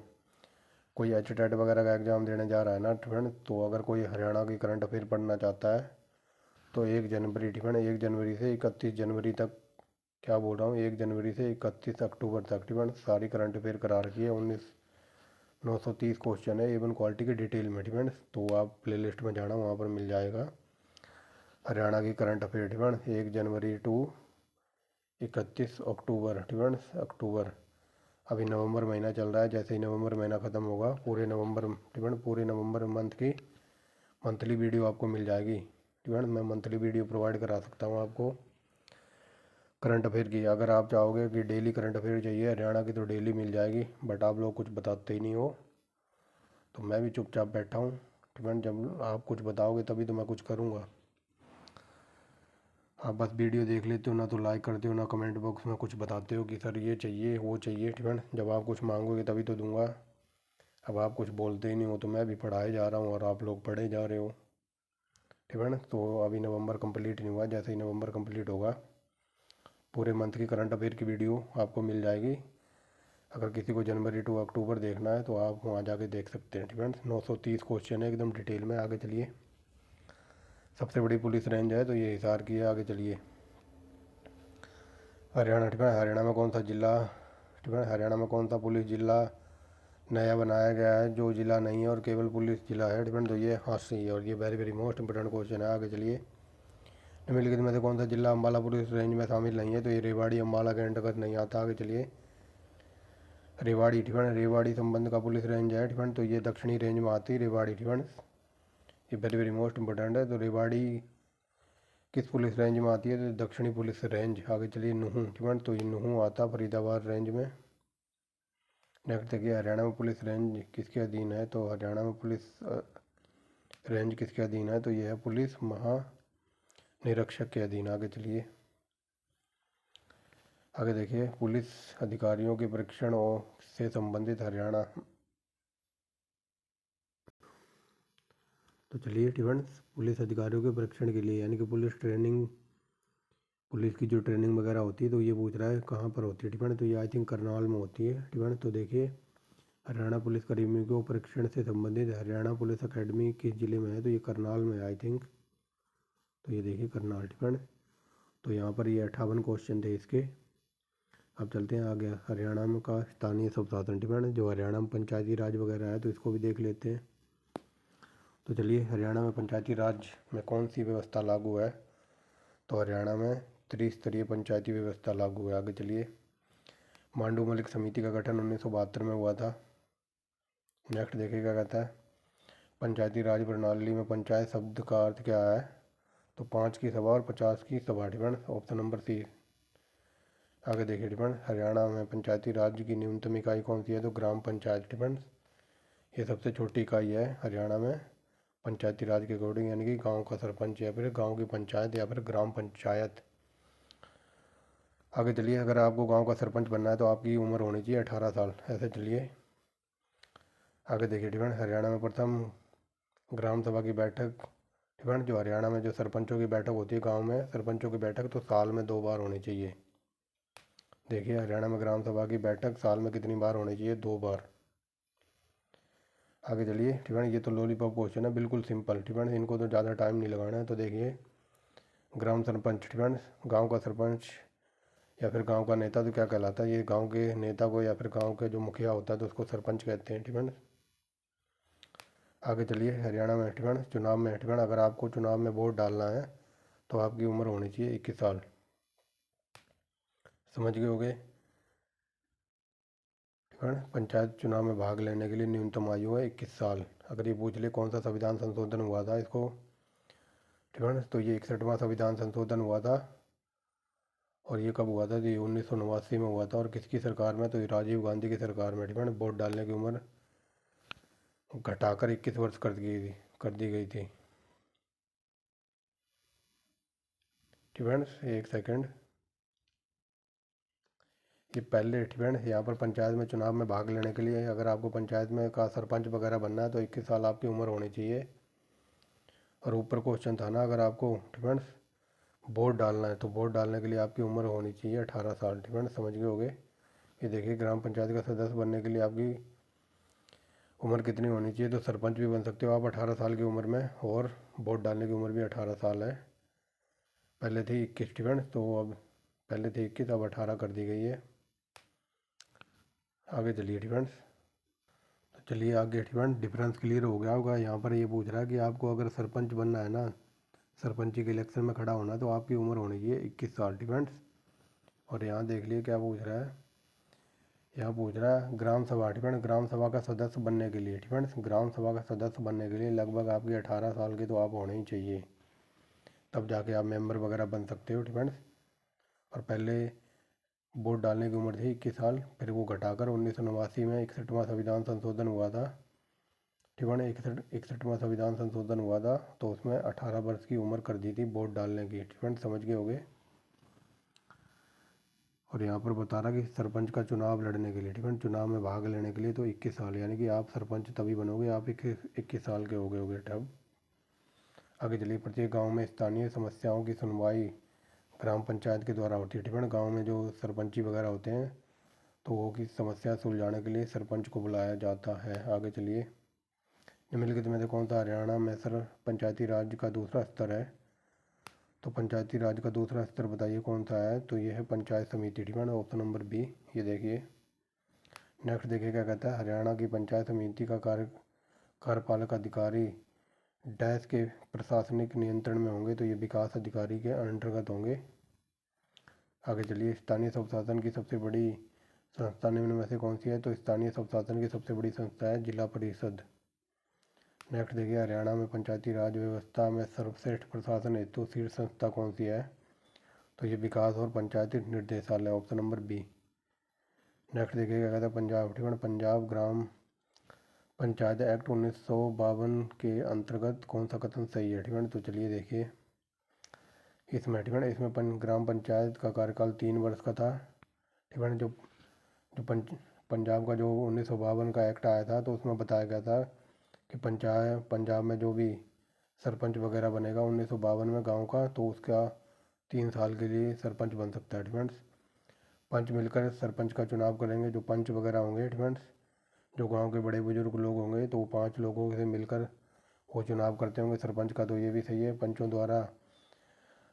कोई HTET वगैरह का एग्ज़ाम देने जा रहा है ना ठीक, तो अगर कोई हरियाणा की करंट अफेयर पढ़ना चाहता है तो 1 जनवरी ठीक है, 1 जनवरी से 31 जनवरी तक, क्या बोल रहा हूँ, 1 जनवरी से 31 अक्टूबर तक ठीक है, सारी करंट अफेयर करा रखी है। 930 क्वेश्चन है एवन क्वालिटी के डिटेल में ठीक है। तो आप प्ले लिस्ट में जाना, वहाँ पर मिल जाएगा हरियाणा की करंट अफेयर ठीक है, 1 जनवरी टू 31 अक्टूबर ठीक है। अक्टूबर, अभी नवंबर महीना चल रहा है, जैसे ही नवंबर महीना ख़त्म होगा पूरे नवंबर ठीक है, पूरे नवंबर मंथ की मंथली वीडियो आपको मिल जाएगी ठीक है। मैं मंथली वीडियो प्रोवाइड करा सकता हूँ आपको करंट अफेयर की। अगर आप चाहोगे कि डेली करंट अफेयर चाहिए हरियाणा की तो डेली मिल जाएगी, बट आप लोग कुछ बताते ही नहीं हो, तो मैं भी चुपचाप बैठा हूँ ठीक है। जब आप कुछ बताओगे तभी तो मैं कुछ करूँगा। आप बस वीडियो देख लेते हो, ना तो लाइक करते हो, ना कमेंट बॉक्स में कुछ बताते हो कि सर ये चाहिए वो चाहिए ठीक है। जब आप कुछ मांगोगे तभी तो दूंगा। अब आप कुछ बोलते ही नहीं हो, तो मैं भी पढ़ाए जा रहा हूँ और आप लोग पढ़े जा रहे हो। ठीक है ना। तो अभी नवंबर कंप्लीट नहीं हुआ, जैसे ही नवंबर कंप्लीट होगा पूरे मंथ की करंट अफेयर की वीडियो आपको मिल जाएगी। अगर किसी को जनवरी टू अक्टूबर देखना है तो आप वहाँ जाके देख सकते हैं। ठीक है। 930 क्वेश्चन है एकदम डिटेल में। आगे चलिए। सबसे बड़ी पुलिस रेंज है तो ये हिसार की है। आगे चलिए। हरियाणा। ठीक है। हरियाणा में कौन सा जिला, ठीक है, हरियाणा में कौन सा पुलिस जिला नया बनाया गया है जो जिला नहीं है और केवल पुलिस जिला है? डिपेंड। तो ये हाँ सही है और ये very very most important question है। आगे चलिए। निम्नलिखित में से कौन सा जिला अम्बाला पुलिस रेंज में शामिल नहीं है? तो ये रेवाड़ी अम्बाला के अंतर्गत नहीं आता। आगे चलिए। रेवाड़ी। ठीक है। रेवाड़ी संबंध का पुलिस रेंज है। ठीक है। तो ये दक्षिणी रेंज में आती है रेवाड़ी। ठीक है। ये वेरी वेरी मोस्ट इंपोर्टेंट है। तो रेवाड़ी किस पुलिस रेंज में आती है? तो दक्षिणी पुलिस रेंज। आगे चलिए। नुहू। ठीक है। तो ये नुहू आता फरीदाबाद रेंज में। नेक्स्ट देखिए। हरियाणा में पुलिस रेंज किसके अधीन है? तो हरियाणा में पुलिस रेंज किसके अधीन है? तो यह है पुलिस महानिरीक्षक के अधीन। आगे चलिए। आगे देखिए। पुलिस अधिकारियों के प्रशिक्षण से संबंधित हरियाणा। तो चलिए। टिफिन पुलिस अधिकारियों के प्रशिक्षण के लिए यानी कि पुलिस ट्रेनिंग, पुलिस की जो ट्रेनिंग वगैरह होती है तो ये पूछ रहा है कहाँ पर होती है? टिफिन तो ये आई थिंक करनाल में होती है। टिफिन तो देखिए। हरियाणा पुलिस कर्मियों को प्रशिक्षण से संबंधित हरियाणा पुलिस अकेडमी किस जिले में है? तो ये करनाल में है आई थिंक। तो ये देखिए करनाल। टिफिन तो यहाँ पर ये 58 क्वेश्चन थे इसके। अब चलते हैं आगे। हरियाणा में का स्थानीय स्वशासन। टिफिन जो हरियाणा में पंचायती राज वगैरह है तो इसको भी देख लेते हैं। तो चलिए। हरियाणा में पंचायती राज में कौन सी व्यवस्था लागू है? तो हरियाणा में त्रिस्तरीय पंचायती व्यवस्था लागू है। आगे चलिए। मांडू मलिक समिति का गठन 1972 में हुआ था। नेक्स्ट देखिए क्या कहता है। पंचायती राज प्रणाली में पंचायत शब्द का अर्थ क्या है? तो 5 की सभा और 50 की सभा। डिपेंड। Option number C. आगे देखिए। डिपेंड। हरियाणा में पंचायती राज की न्यूनतम इकाई कौन सी है? तो ग्राम पंचायत। डिपेंड। ये सबसे छोटी इकाई है हरियाणा में पंचायती राज के अकॉर्डिंग, यानी कि गांव का सरपंच या फिर गांव की पंचायत या फिर ग्राम पंचायत। आगे चलिए। अगर आपको गांव का सरपंच बनना है तो आपकी उम्र होनी चाहिए 18 साल। ऐसे चलिए। आगे देखिए। डिपेंड। हरियाणा में प्रथम ग्राम सभा की बैठक। डिपेंड। जो हरियाणा में जो सरपंचों की बैठक होती है गाँव में सरपंचों की बैठक तो साल में 2 बार होनी चाहिए। देखिए। हरियाणा में ग्राम सभा की बैठक साल में कितनी बार होनी चाहिए? 2 बार। आगे चलिए। ठीक है। ये तो लॉलीपॉप क्वेश्चन है, बिल्कुल सिंपल। ठीक है। इनको तो ज़्यादा टाइम नहीं लगाना है। तो देखिए। ग्राम सरपंच। ठीक है। गाँव का सरपंच या फिर गांव का नेता तो क्या कहलाता है? ये गांव के नेता को या फिर गांव के जो मुखिया होता है तो उसको सरपंच कहते हैं। ठीक है। आगे चलिए। हरियाणा में। ठीक है। चुनाव में। ठीक है। अगर आपको चुनाव में वोट डालना है तो आपकी उम्र होनी चाहिए 21 साल। समझ गए होगे? ठीक है। पंचायत चुनाव में भाग लेने के लिए न्यूनतम आयु है 21 साल। अगर ये पूछ ले कौन सा संविधान संशोधन हुआ था इसको, ठीक है, तो ये 61वां संविधान संशोधन हुआ था। और ये कब हुआ था? तो ये 1989 में हुआ था। और किसकी सरकार में? तो ये राजीव गांधी की सरकार में। ठीक है। वोट डालने की उम्र घटाकर 21 वर्ष कर दी गई थी। स्टूडेंट्स एक सेकंड। ये पहले स्टूडेंट यहाँ पर पंचायत में चुनाव में भाग लेने के लिए अगर आपको पंचायत में का सरपंच वगैरह बनना है तो 21 साल आपकी उम्र होनी चाहिए। और ऊपर क्वेश्चन था ना, अगर आपको स्टूडेंट्स वोट डालना है तो वोट डालने के लिए आपकी उम्र होनी चाहिए 18 साल। स्टूडेंट्स समझ गए होगे? ये देखिए। ग्राम पंचायत का सदस्य बनने के लिए आपकी उम्र कितनी होनी चाहिए? तो सरपंच भी बन सकते हो आप 18 साल की उम्र में, और वोट डालने की उम्र भी 18 साल है। पहले थी 21 स्टूडेंट, तो अब पहले थी 21 अब 18 कर दी गई है। आगे चलिए। डिफेंस। तो चलिए आगे। डिफरेंस क्लियर हो गया होगा। यहाँ पर ये पूछ रहा है कि आपको अगर सरपंच बनना है ना, सरपंची के इलेक्शन में खड़ा होना है तो आपकी उम्र होनी चाहिए 21 साल। डिफेंस। और यहाँ देख लिए क्या पूछ रहा है। यहाँ पूछ रहा है ग्राम सभा। डिफेंस। ग्राम सभा का सदस्य बनने के लिए, डिफेंस, ग्राम सभा का सदस्य बनने के लिए लगभग आपकी 18 साल की तो आप होने ही चाहिए, तब जाके आप मेंबर वगैरह बन सकते हो। डिफेंस। और पहले वोट डालने की उम्र थी 21 साल, फिर वो घटाकर 1989 में 61वां संविधान संशोधन हुआ था। ठीक है। 61वां संविधान संशोधन हुआ था तो उसमें 18 वर्ष की उम्र कर दी थी वोट डालने की। ठीक है। समझ गए होगे? और यहाँ पर बता रहा कि सरपंच का चुनाव लड़ने के लिए, ठीक है, चुनाव में भाग लेने के लिए तो 21 साल, यानी कि आप सरपंच तभी बनोगे आप 21 साल के हो गए होगे तब। आगे चलिए, प्रत्येक गांव में स्थानीय समस्याओं की सुनवाई ग्राम पंचायत के द्वारा होती है, ठीक है। गाँव में जो सरपंची वगैरह होते हैं तो वो की समस्या सुलझाने के लिए सरपंच को बुलाया जाता है। आगे चलिए, निम्नलिखित में से कौन सा हरियाणा में सर पंचायती राज का दूसरा स्तर है? तो पंचायती राज का दूसरा स्तर बताइए कौन सा है? तो ये है पंचायत समिति, ठीक है ना, ऑप्शन नंबर बी। ये देखिए, नेक्स्ट देखिए क्या कहता है, हरियाणा की पंचायत समिति का कार्यपालक अधिकारी डैश के प्रशासनिक नियंत्रण में होंगे, तो ये विकास अधिकारी के अंतर्गत होंगे। आगे चलिए, स्थानीय स्वशासन की सबसे बड़ी संस्था निम्न में से कौन सी है? तो स्थानीय स्वशासन की सबसे बड़ी संस्था है जिला परिषद। नेक्स्ट देखिए, हरियाणा में पंचायती राज व्यवस्था में सर्वश्रेष्ठ प्रशासन हेतु शीर्ष संस्था कौन सी है? तो ये विकास और पंचायती निर्देशालय, ऑप्शन नंबर बी। नेक्स्ट देखिए क्या कहता है, पंजाब, ठीक है, पंजाब ग्राम पंचायत एक्ट 1952 के अंतर्गत कौन सा कथन सही है? ठीक है, तो चलिए देखिए इसमें, ठीक है, इसमें ग्राम पंचायत का कार्यकाल 3 वर्ष का था, ठीक है। जो जो पंजाब का जो 1952 का एक्ट आया था तो उसमें बताया गया था कि पंजाब में जो भी सरपंच वगैरह बनेगा 1952 में गांव का, तो उसका 3 साल के लिए सरपंच बन सकता है, ठीक। पंच मिलकर सरपंच का चुनाव करेंगे, जो पंच वगैरह होंगे, ठीक, जो गांव के बड़े बुजुर्ग लोग होंगे तो वो 5 लोगों से मिलकर वो चुनाव करते होंगे सरपंच का। तो ये भी सही है, पंचों द्वारा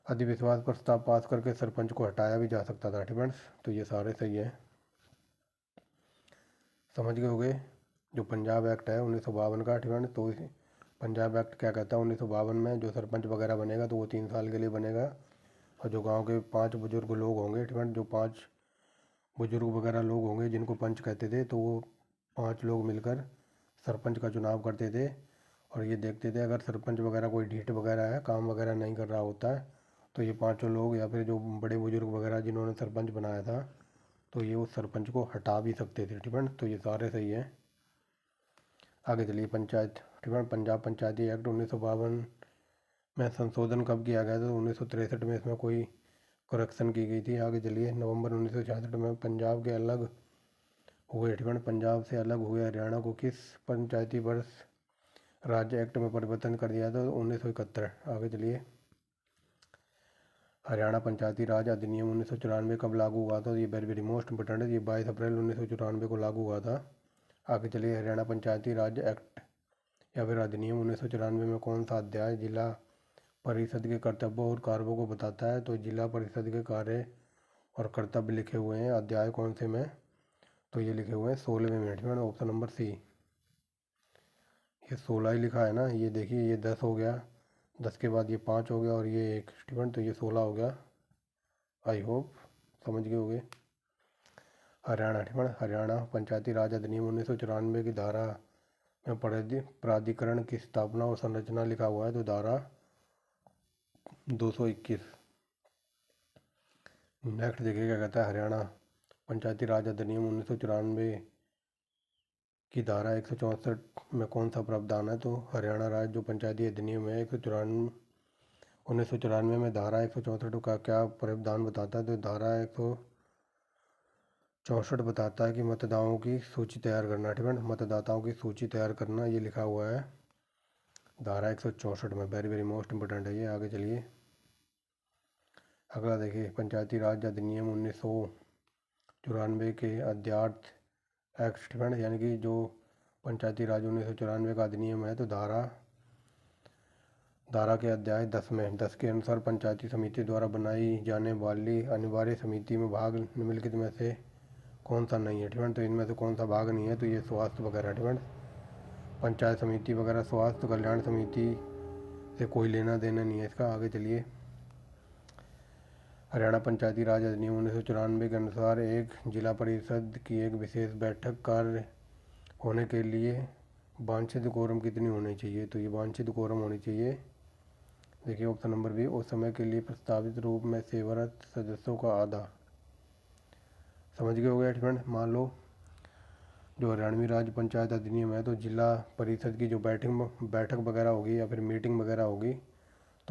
अधिविश्वास प्रस्ताव पास करके सरपंच को हटाया भी जा सकता था, ठीक। तो ये सारे सही है, समझ गए होंगे। जो पंजाब एक्ट है 1952 का, ठीक है, तो पंजाब एक्ट क्या कहता है 1952 में जो सरपंच वगैरह बनेगा तो वो 3 साल के लिए बनेगा, और जो गांव के 5 बुजुर्ग लोग होंगे, ठीक है, जो 5 बुजुर्ग वगैरह लोग होंगे जिनको पंच कहते थे, तो वो 5 लोग मिलकर सरपंच का चुनाव करते थे और ये देखते थे अगर सरपंच वगैरह कोई ढीठ वगैरह है, काम वगैरह नहीं कर रहा होता है, तो ये 5 लोग या फिर जो बड़े बुजुर्ग वगैरह जिन्होंने सरपंच बनाया था तो ये उस सरपंच को हटा भी सकते थे, ठीक है। तो ये सारे सही है। आगे चलिए, पंचायत, ठीक है, पंजाब पंचायती एक्ट 1952 में संशोधन कब किया गया था? तो 1963 में इसमें कोई करेक्शन की गई थी। आगे चलिए, नवंबर 1966 में पंजाब के अलग हुए, ठीक है, पंजाब से अलग हुए हरियाणा को किस पंचायती वर्ष राज्य एक्ट में परिवर्तन कर दिया था? 1971। आगे चलिए, हरियाणा पंचायती राज अधिनियम 1994 कब लागू हुआ था? ये वेरी वेरी मोस्ट इंपोर्टेंट है, ये 22 अप्रैल 1994 को लागू हुआ था। आगे चलिए, हरियाणा पंचायती राज एक्ट या फिर अधिनियम 1994 में कौन सा अध्याय जिला परिषद के कर्तव्यों और कार्यों को बताता है? तो जिला परिषद के कार्य और कर्तव्य लिखे हुए हैं अध्याय कौन से में? तो ये लिखे हुए हैं 16वें में, ठीक है, ऑप्शन नंबर सी। ये 16 ही लिखा है ना, ये देखिए ये 10 हो गया, 10 के बाद ये 5 हो गया और ये 1, ठीक है, तो ये 16 हो गया। आई होप समझ गए होंगे। हरियाणा, ठीक है, हरियाणा पंचायती राज अधिनियम 1994 की धारा में प्राधिकरण की स्थापना और संरचना लिखा हुआ है, तो धारा 221। नेक्स्ट देखिए क्या कहता है, हरियाणा पंचायती राज अधिनियम 1994 की धारा 164 में कौन सा प्रावधान है? तो हरियाणा राज्य जो पंचायती अधिनियम है 1994 में धारा 164 का क्या प्रावधान बताता है? तो धारा 164 बताता है कि मतदाताओं की सूची तैयार करना, ठीक है, मतदाताओं की सूची तैयार करना, ये लिखा हुआ है धारा 164 में। वेरी वेरी मोस्ट इंपोर्टेंट है ये। आगे चलिए, अगला देखिए, पंचायती राज अधिनियम 1994 के अध्यार्थ एक्ट, यानी कि जो पंचायती राज 1994 का अधिनियम है, तो धारा के अध्याय 10 के अनुसार पंचायती समिति द्वारा बनाई जाने वाली अनिवार्य समिति में भाग निम्नलिखित में से कौन सा नहीं है? ठीक है, तो इनमें से कौन सा भाग नहीं है? तो ये स्वास्थ्य वगैरह, ठीक है, पंचायत समिति वगैरह स्वास्थ्य कल्याण समिति से कोई लेना देना नहीं है इसका। आगे चलिए, हरियाणा पंचायती राज अधिनियम 1994 के अनुसार एक जिला परिषद की एक विशेष बैठक कार्य होने के लिए वांछित कोरम कितनी होनी चाहिए? तो ये वांछित कोरम होनी चाहिए, देखिए ऑप्शन नंबर बी, उस समय के लिए प्रस्तावित रूप में सेवारत सदस्यों का आधा। समझ गए हो गया, ठीक है। मान लो जो हरियाणवी राज्य पंचायत अधिनियम है, तो जिला परिषद की जो बैठक वगैरह होगी या फिर मीटिंग वगैरह होगी,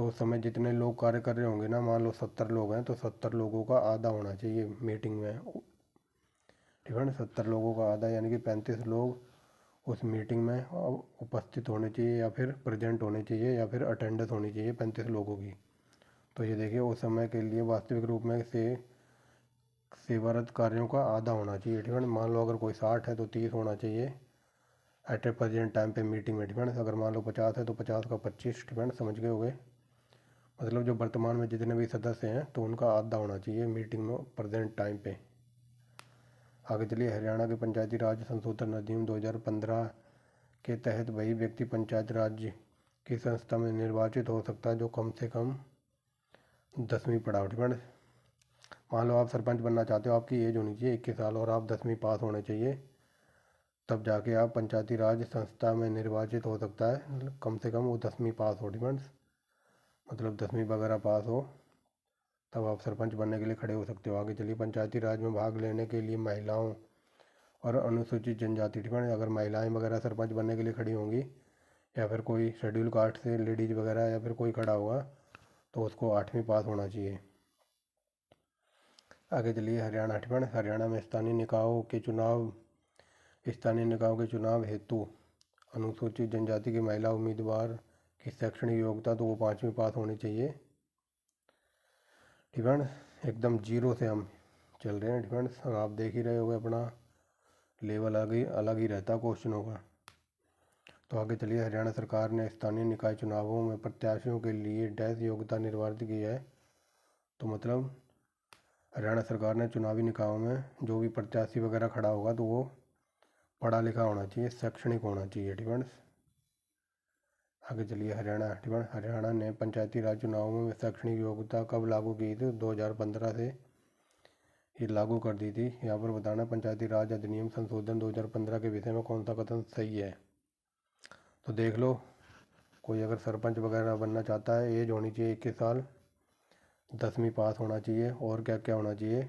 तो उस समय जितने लोग कार्य कर रहे होंगे ना, मान लो 70 लोग हैं तो 70 लोगों का आधा होना चाहिए मीटिंग में, ठीक है ना। 70 लोगों का आधा यानी कि 35 लोग उस मीटिंग में उपस्थित होने चाहिए या फिर प्रेजेंट होने चाहिए या फिर अटेंडेंस होनी चाहिए 35 लोगों की। तो ये देखिए उस समय के लिए वास्तविक रूप में सेवारत कार्यों का आधा होना चाहिए, ठीक है ना। मान लो अगर कोई 60 है तो 30 होना चाहिए एट ए प्रेजेंट टाइम पे मीटिंग में, ठीक है ना। अगर मान लो 50 है तो 50 का 25, ठीक है ना, समझ गए होंगे। मतलब जो वर्तमान में जितने भी सदस्य हैं तो उनका आधा होना चाहिए मीटिंग में प्रेजेंट टाइम पे। आगे चलिए, हरियाणा के पंचायती राज संशोधन अधिनियम 2015 के तहत वही व्यक्ति पंचायत राज की संस्था में निर्वाचित हो सकता है जो कम से कम 10वीं पढ़ा हो, ठीक है। मान लो आप सरपंच बनना चाहते हो, आपकी एज होनी चाहिए 21 साल और आप 10वीं पास होने चाहिए, तब जाके आप पंचायती राज संस्था में निर्वाचित हो सकता है। कम से कम वो 10वीं पास हो, ठीक है, मतलब 10वीं वगैरह पास हो तब आप सरपंच बनने के लिए खड़े हो सकते हो। आगे चलिए, पंचायती राज में भाग लेने के लिए महिलाओं और अनुसूचित जनजाति, ठीक है, अगर महिलाएं वगैरह सरपंच बनने के लिए खड़ी होंगी या फिर कोई शेड्यूल कास्ट से लेडीज वगैरह या फिर कोई खड़ा होगा तो उसको 8वीं पास होना चाहिए। आगे चलिए, हरियाणा, ठीक है, हरियाणा में स्थानीय निकायों के चुनाव हेतु अनुसूचित जनजाति की महिला उम्मीदवार की शैक्षणिक योग्यता तो वो 5वीं पास होनी चाहिए, ठीक है। एकदम जीरो से हम चल रहे हैं, ठीक है। आप देख ही रहे होगे अपना लेवल अलग ही रहता क्वेश्चनों का। तो आगे चलिए, हरियाणा सरकार ने स्थानीय निकाय चुनावों में प्रत्याशियों के लिए डैश योग्यता निर्धारित की है। तो मतलब हरियाणा सरकार ने चुनावी निकायों में जो भी प्रत्याशी वगैरह खड़ा होगा तो वो पढ़ा लिखा होना चाहिए, शैक्षणिक होना चाहिए, ठीक है। आगे चलिए, हरियाणा, ठीक है, हरियाणा ने पंचायती राज चुनावों में शैक्षणिक योग्यता कब लागू की थी? 2015 से ये लागू कर दी थी। यहाँ पर बताना, पंचायती राज अधिनियम संशोधन 2015 के विषय में कौन सा कथन सही है। तो देख लो, कोई अगर सरपंच वगैरह बनना चाहता है, एज होनी चाहिए 21 साल, 10वीं पास होना चाहिए और क्या क्या होना चाहिए।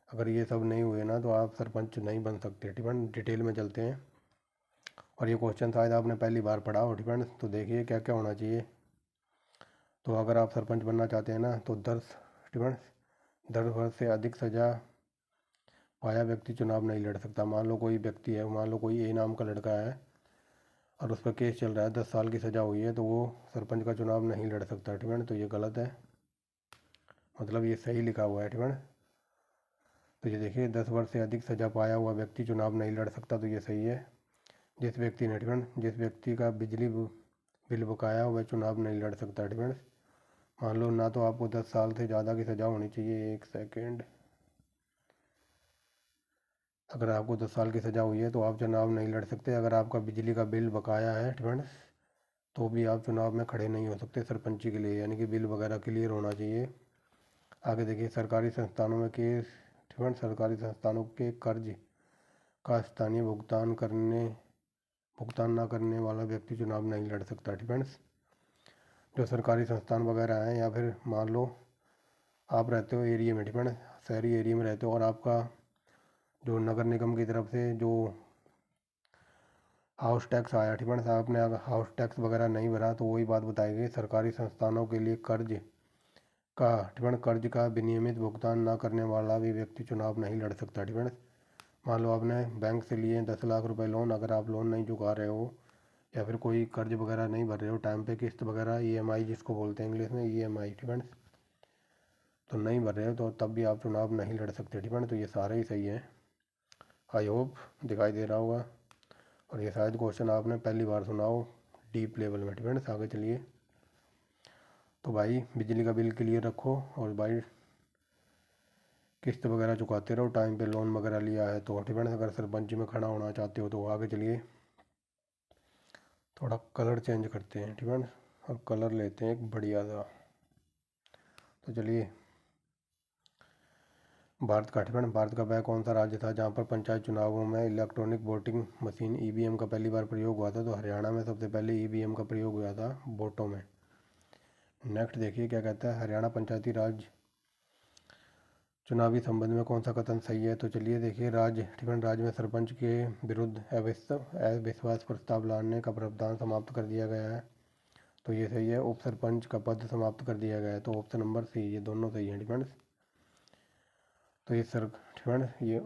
अगर ये सब नहीं हुए ना तो आप सरपंच नहीं बन सकते, ठीक है। डिटेल में चलते हैं और ये क्वेश्चन शायद आपने पहली बार पढ़ा हो, ठीक है। तो देखिए क्या क्या होना चाहिए। तो अगर आप सरपंच बनना चाहते हैं ना तो 10 वर्ष से अधिक सजा पाया व्यक्ति चुनाव नहीं लड़ सकता। मान लो कोई व्यक्ति है, मान लो कोई ए नाम का लड़का है और उस पर केस चल रहा है, 10 साल की सज़ा हुई है, तो वो सरपंच का चुनाव नहीं लड़ सकता, ठीक है। तो ये गलत है, मतलब ये सही लिखा हुआ है, ठीक है। तो ये देखिए, 10 वर्ष से अधिक सज़ा पाया हुआ व्यक्ति चुनाव नहीं लड़ सकता, तो ये सही है। जिस व्यक्ति ने, ठीक है, जिस व्यक्ति का बिजली बिल बकाया वह चुनाव नहीं लड़ सकता, ठीक है। मान लो ना तो आपको 10 साल से ज़्यादा की सज़ा होनी चाहिए, एक सेकेंड, अगर आपको 10 साल की सज़ा हुई है तो आप चुनाव नहीं लड़ सकते। अगर आपका बिजली का बिल बकाया है, ठीक है, तो भी आप चुनाव में खड़े नहीं हो सकते सरपंची के लिए, यानी कि बिल वगैरह क्लियर होना चाहिए। आगे देखिए, सरकारी संस्थानों में केस, ठीक है, सरकारी संस्थानों के कर्ज का स्थानीय भुगतान ना करने वाला व्यक्ति चुनाव नहीं लड़ सकता, ठीक है। जो सरकारी संस्थान वगैरह हैं या फिर मान लो आप रहते हो एरिया में, ठीक है, शहरी एरिया में रहते हो और आपका जो नगर निगम की तरफ से जो हाउस टैक्स आया, ठीक है, आपने अगर हाउस टैक्स वगैरह नहीं भरा तो वही बात बताई गई, सरकारी संस्थानों के लिए कर्ज का, ठीक है, कर्ज का विनियमित भुगतान ना करने वाला भी व्यक्ति चुनाव नहीं लड़ सकता, ठीक है। मान लो आपने बैंक से लिए 10 लाख रुपए लोन, अगर आप लोन नहीं चुका रहे हो या फिर कोई कर्ज वगैरह नहीं भर रहे हो टाइम पे, किस्त वगैरह ईएमआई जिसको बोलते हैं इंग्लिश में, ईएमआई, ठीक है, तो नहीं भर रहे हो तो तब भी आप चुनाव नहीं लड़ सकते, ठीक है। तो ये सारे ही सही है, आई होप दिखाई दे रहा होगा। और ये शायद क्वेश्चन आपने पहली बार सुना हो डीप लेवल में, ठीक है। आगे चलिए, तो भाई बिजली का बिल क्लियर रखो और भाई किस्त वगैरह चुकाते रहो टाइम पे, लोन वगैरह लिया है तो, ठीक है। अगर सरपंच में खड़ा होना चाहते हो तो। आगे चलिए, थोड़ा कलर चेंज करते हैं, ठीक है, और कलर लेते हैं एक बढ़िया सा। तो चलिए, भारत का, ठीक है, भारत का वह कौन सा राज्य था जहाँ पर पंचायत चुनावों में इलेक्ट्रॉनिक वोटिंग मशीन ईवीएम का पहली बार प्रयोग हुआ था? तो हरियाणा में सबसे पहले ईवीएम का प्रयोग हुआ था वोटों में। नेक्स्ट देखिए क्या कहता है, हरियाणा पंचायती राज चुनावी संबंध में कौन सा कथन सही है? तो चलिए देखिए, ठीक है, राज्य में सरपंच के विरुद्ध अविश्वास प्रस्ताव लाने का प्रावधान समाप्त कर दिया गया है। तो ये सही है। उप सरपंच का पद समाप्त कर दिया गया है, तो ऑप्शन नंबर सी, ये दोनों सही हैं फ्रेंड्स। तो ये फ्रेंड्स ये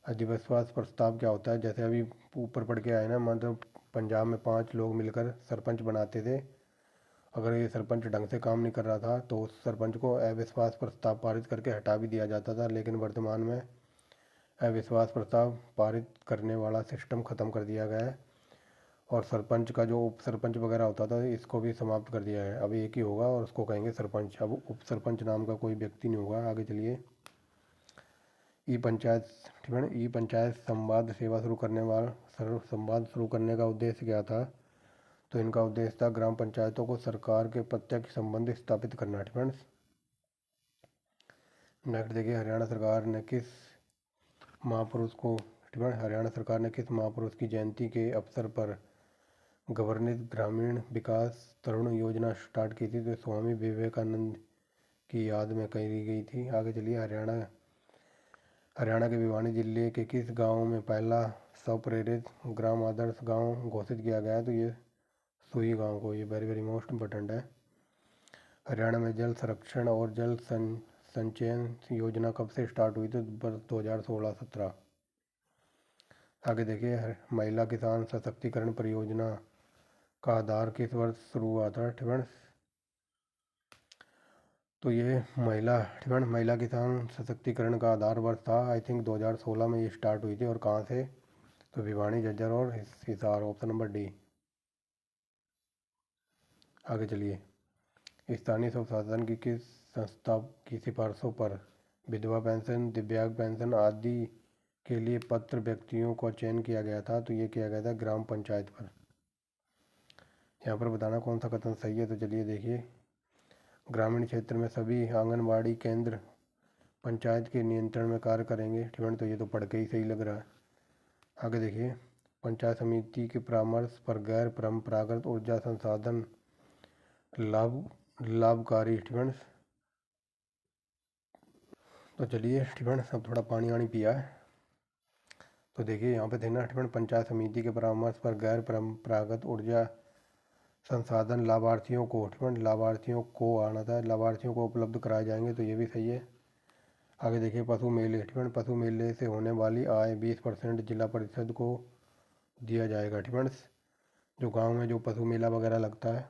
अविश्वास प्रस्ताव क्या होता है, जैसे अभी ऊपर पढ़ के आए ना, मतलब पंजाब में 5 लोग मिलकर सरपंच बनाते थे। अगर ये सरपंच ढंग से काम नहीं कर रहा था तो उस सरपंच को अविश्वास प्रस्ताव पारित करके हटा भी दिया जाता था। लेकिन वर्तमान में अविश्वास प्रस्ताव पारित करने वाला सिस्टम ख़त्म कर दिया गया है, और सरपंच का जो उप सरपंच वगैरह होता था इसको भी समाप्त कर दिया है। अब एक ही होगा और उसको कहेंगे सरपंच। अब उप सरपंच नाम का कोई व्यक्ति नहीं होगा। आगे चलिए। ई पंचायत, ठीक है ना, ई पंचायत संवाद सेवा शुरू करने वाला संवाद शुरू करने का उद्देश्य क्या था, तो इनका उद्देश्य था ग्राम पंचायतों को सरकार के प्रत्यक्ष संबंध स्थापित करना। फ्रेंड्स नेक्स्ट देखिए, हरियाणा सरकार ने किस महापुरुष को, हरियाणा सरकार ने किस महापुरुष की जयंती के अवसर पर गवर्नित ग्रामीण विकास तरुण योजना स्टार्ट की थी, तो स्वामी विवेकानंद की याद में करी गई थी। आगे चलिए। हरियाणा के भिवानी जिले के किस गांव में पहला स्वप्रेरित ग्राम आदर्श गांव घोषित किया गया है, तो ये सुई गांव को, ये वेरी वेरी मोस्ट इम्पोर्टेंट है। हरियाणा में जल संरक्षण और जल संचयन योजना कब से स्टार्ट हुई, तो वर्ष 2016-17। आगे देखिए, महिला किसान सशक्तिकरण परियोजना का आधार किस वर्ष शुरू हुआ था, ठीक। तो ये महिला किसान सशक्तिकरण का आधार वर्ष था, आई थिंक 2016 में ये स्टार्ट हुई थी। और कहाँ से, तो भिवानी, झज्जर और हिसार, ऑप्शन नंबर डी। आगे चलिए। स्थानीय स्वशासन की किस संस्था की सिफारिशों पर विधवा पेंशन, दिव्यांग पेंशन आदि के लिए पात्र व्यक्तियों का चयन किया गया था, तो ये किया गया था ग्राम पंचायत पर। यहाँ पर बताना कौन सा कथन सही है, तो चलिए देखिए। ग्रामीण क्षेत्र में सभी आंगनबाड़ी केंद्र पंचायत के नियंत्रण में कार्य करेंगे, ठीक है, तो ये तो पढ़ के ही सही लग रहा है। आगे देखिए, पंचायत समिति के परामर्श पर गैर परंपरागत ऊर्जा संसाधन लाभकारी, ठीक है। तो चलिए, ठीक है, सब थोड़ा पानी वानी पिया है। तो देखिए यहाँ पे देखना, ठीक है, पंचायत समिति के परामर्श पर गैर परंपरागत ऊर्जा संसाधन लाभार्थियों को, ठीक है, लाभार्थियों को आना था, लाभार्थियों को उपलब्ध कराए जाएंगे, तो ये भी सही है। आगे देखिए, पशु मेले, ठीक है, पशु मेले से होने वाली आय 20% जिला परिषद को दिया जाएगा, ठीक है। जो गांव में जो पशु मेला वगैरह लगता है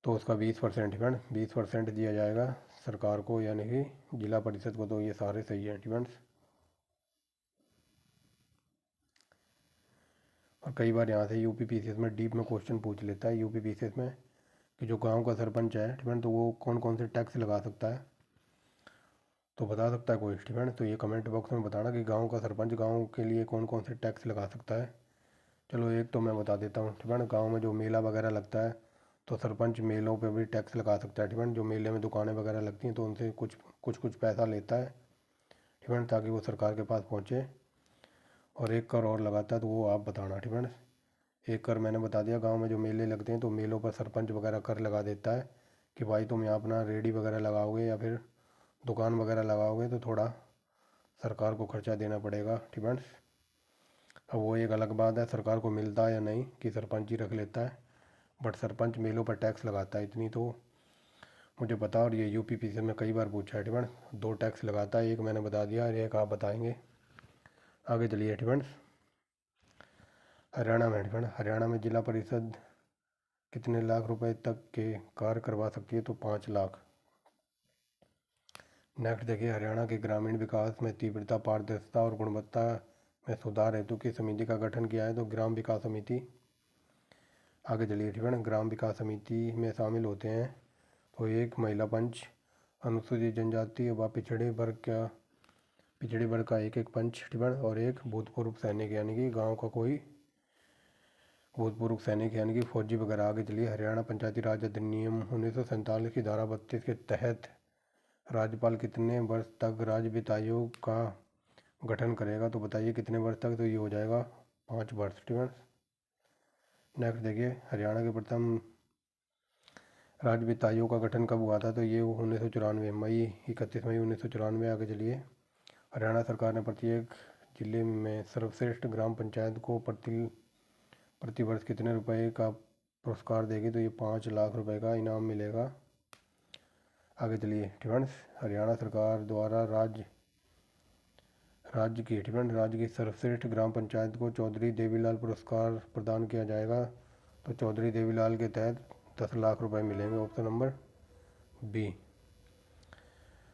तो उसका 20%, ठीक है, 20% दिया जाएगा सरकार को, यानी कि जिला परिषद को। तो ये सारे सही हैं, ठीक है। और कई बार यहाँ से यूपीपीसीएस में डीप में क्वेश्चन पूछ लेता है यूपीपीसीएस में, कि जो गांव का सरपंच है, ठीक है, तो वो कौन कौन से टैक्स लगा सकता है, तो बता सकता है कोई, ठीक है। तो ये कमेंट बॉक्स में बताना कि गांव का सरपंच गांव के लिए कौन कौन से टैक्स लगा सकता है। चलो एक तो मैं बता देता हूँ, ठीक है। गांव में जो मेला वगैरह लगता है तो सरपंच मेलों पे भी टैक्स लगा सकता है, ठीक है। जो मेले में दुकानें वगैरह लगती हैं तो उनसे कुछ कुछ पैसा लेता है, ठीक है, ताकि वो सरकार के पास पहुँचे। और एक कर और लगाता है, तो वो आप बताना, ठीक है। एक कर मैंने बता दिया, गांव में जो मेले लगते हैं तो मेलों पर सरपंच वगैरह कर लगा देता है कि भाई तुम यहाँ अपना रेडी वगैरह लगाओगे या फिर दुकान वगैरह लगाओगे तो थोड़ा सरकार को खर्चा देना पड़ेगा, ठीक है। अब वो एक अलग बात है सरकार को मिलता है या नहीं, कि सरपंच ही रख लेता है, बट सरपंच मेलों पर टैक्स लगाता है, इतनी तो मुझे पता। और ये यूपीपीसी में कई बार पूछा है, ठीक है। 2 टैक्स लगाता है, एक मैंने बता दिया और एक आप बताएंगे। आगे चलिए, ठीक है। हरियाणा में, ठीक है, हरियाणा में जिला परिषद कितने लाख रुपए तक के कार्य करवा सकती है, तो 5 लाख। नेक्स्ट देखिए, हरियाणा के ग्रामीण विकास में तीव्रता, पारदर्शिता और गुणवत्ता में सुधार हेतु किस समिति का गठन किया है, तो ग्राम विकास समिति। आगे चलिए, ठीक है, ग्राम विकास समिति में शामिल होते हैं तो एक महिला पंच, अनुसूचित जनजाति व पिछड़े वर्ग का एक पंच, ठीक है, और एक भूतपूर्व सैनिक, यानी कि गांव का कोई भूतपूर्व सैनिक, यानी कि फौजी वगैरह। आगे चलिए, हरियाणा पंचायती राज अधिनियम 1947 की धारा 32 के तहत राज्यपाल कितने वर्ष तक राज्य वित्त आयोग का गठन करेगा, तो बताइए कितने वर्ष तक, तो ये हो जाएगा 5 वर्ष, ठीक है। नेक्स्ट देखिए, हरियाणा के प्रथम राज्य वित्त आयोग का गठन कब हुआ था, तो ये 1994, मई 31 मई 1994। आगे चलिए, हरियाणा सरकार ने प्रत्येक जिले में सर्वश्रेष्ठ ग्राम पंचायत को प्रति वर्ष कितने रुपए का पुरस्कार देगी तो ये 5 लाख रुपए का इनाम मिलेगा। आगे चलिए फ्रेंड्स, हरियाणा सरकार द्वारा राज्य की सर्वश्रेष्ठ ग्राम पंचायत को चौधरी देवीलाल पुरस्कार प्रदान किया जाएगा। तो चौधरी देवीलाल के तहत 10 लाख रुपए मिलेंगे, ऑप्शन नंबर बी।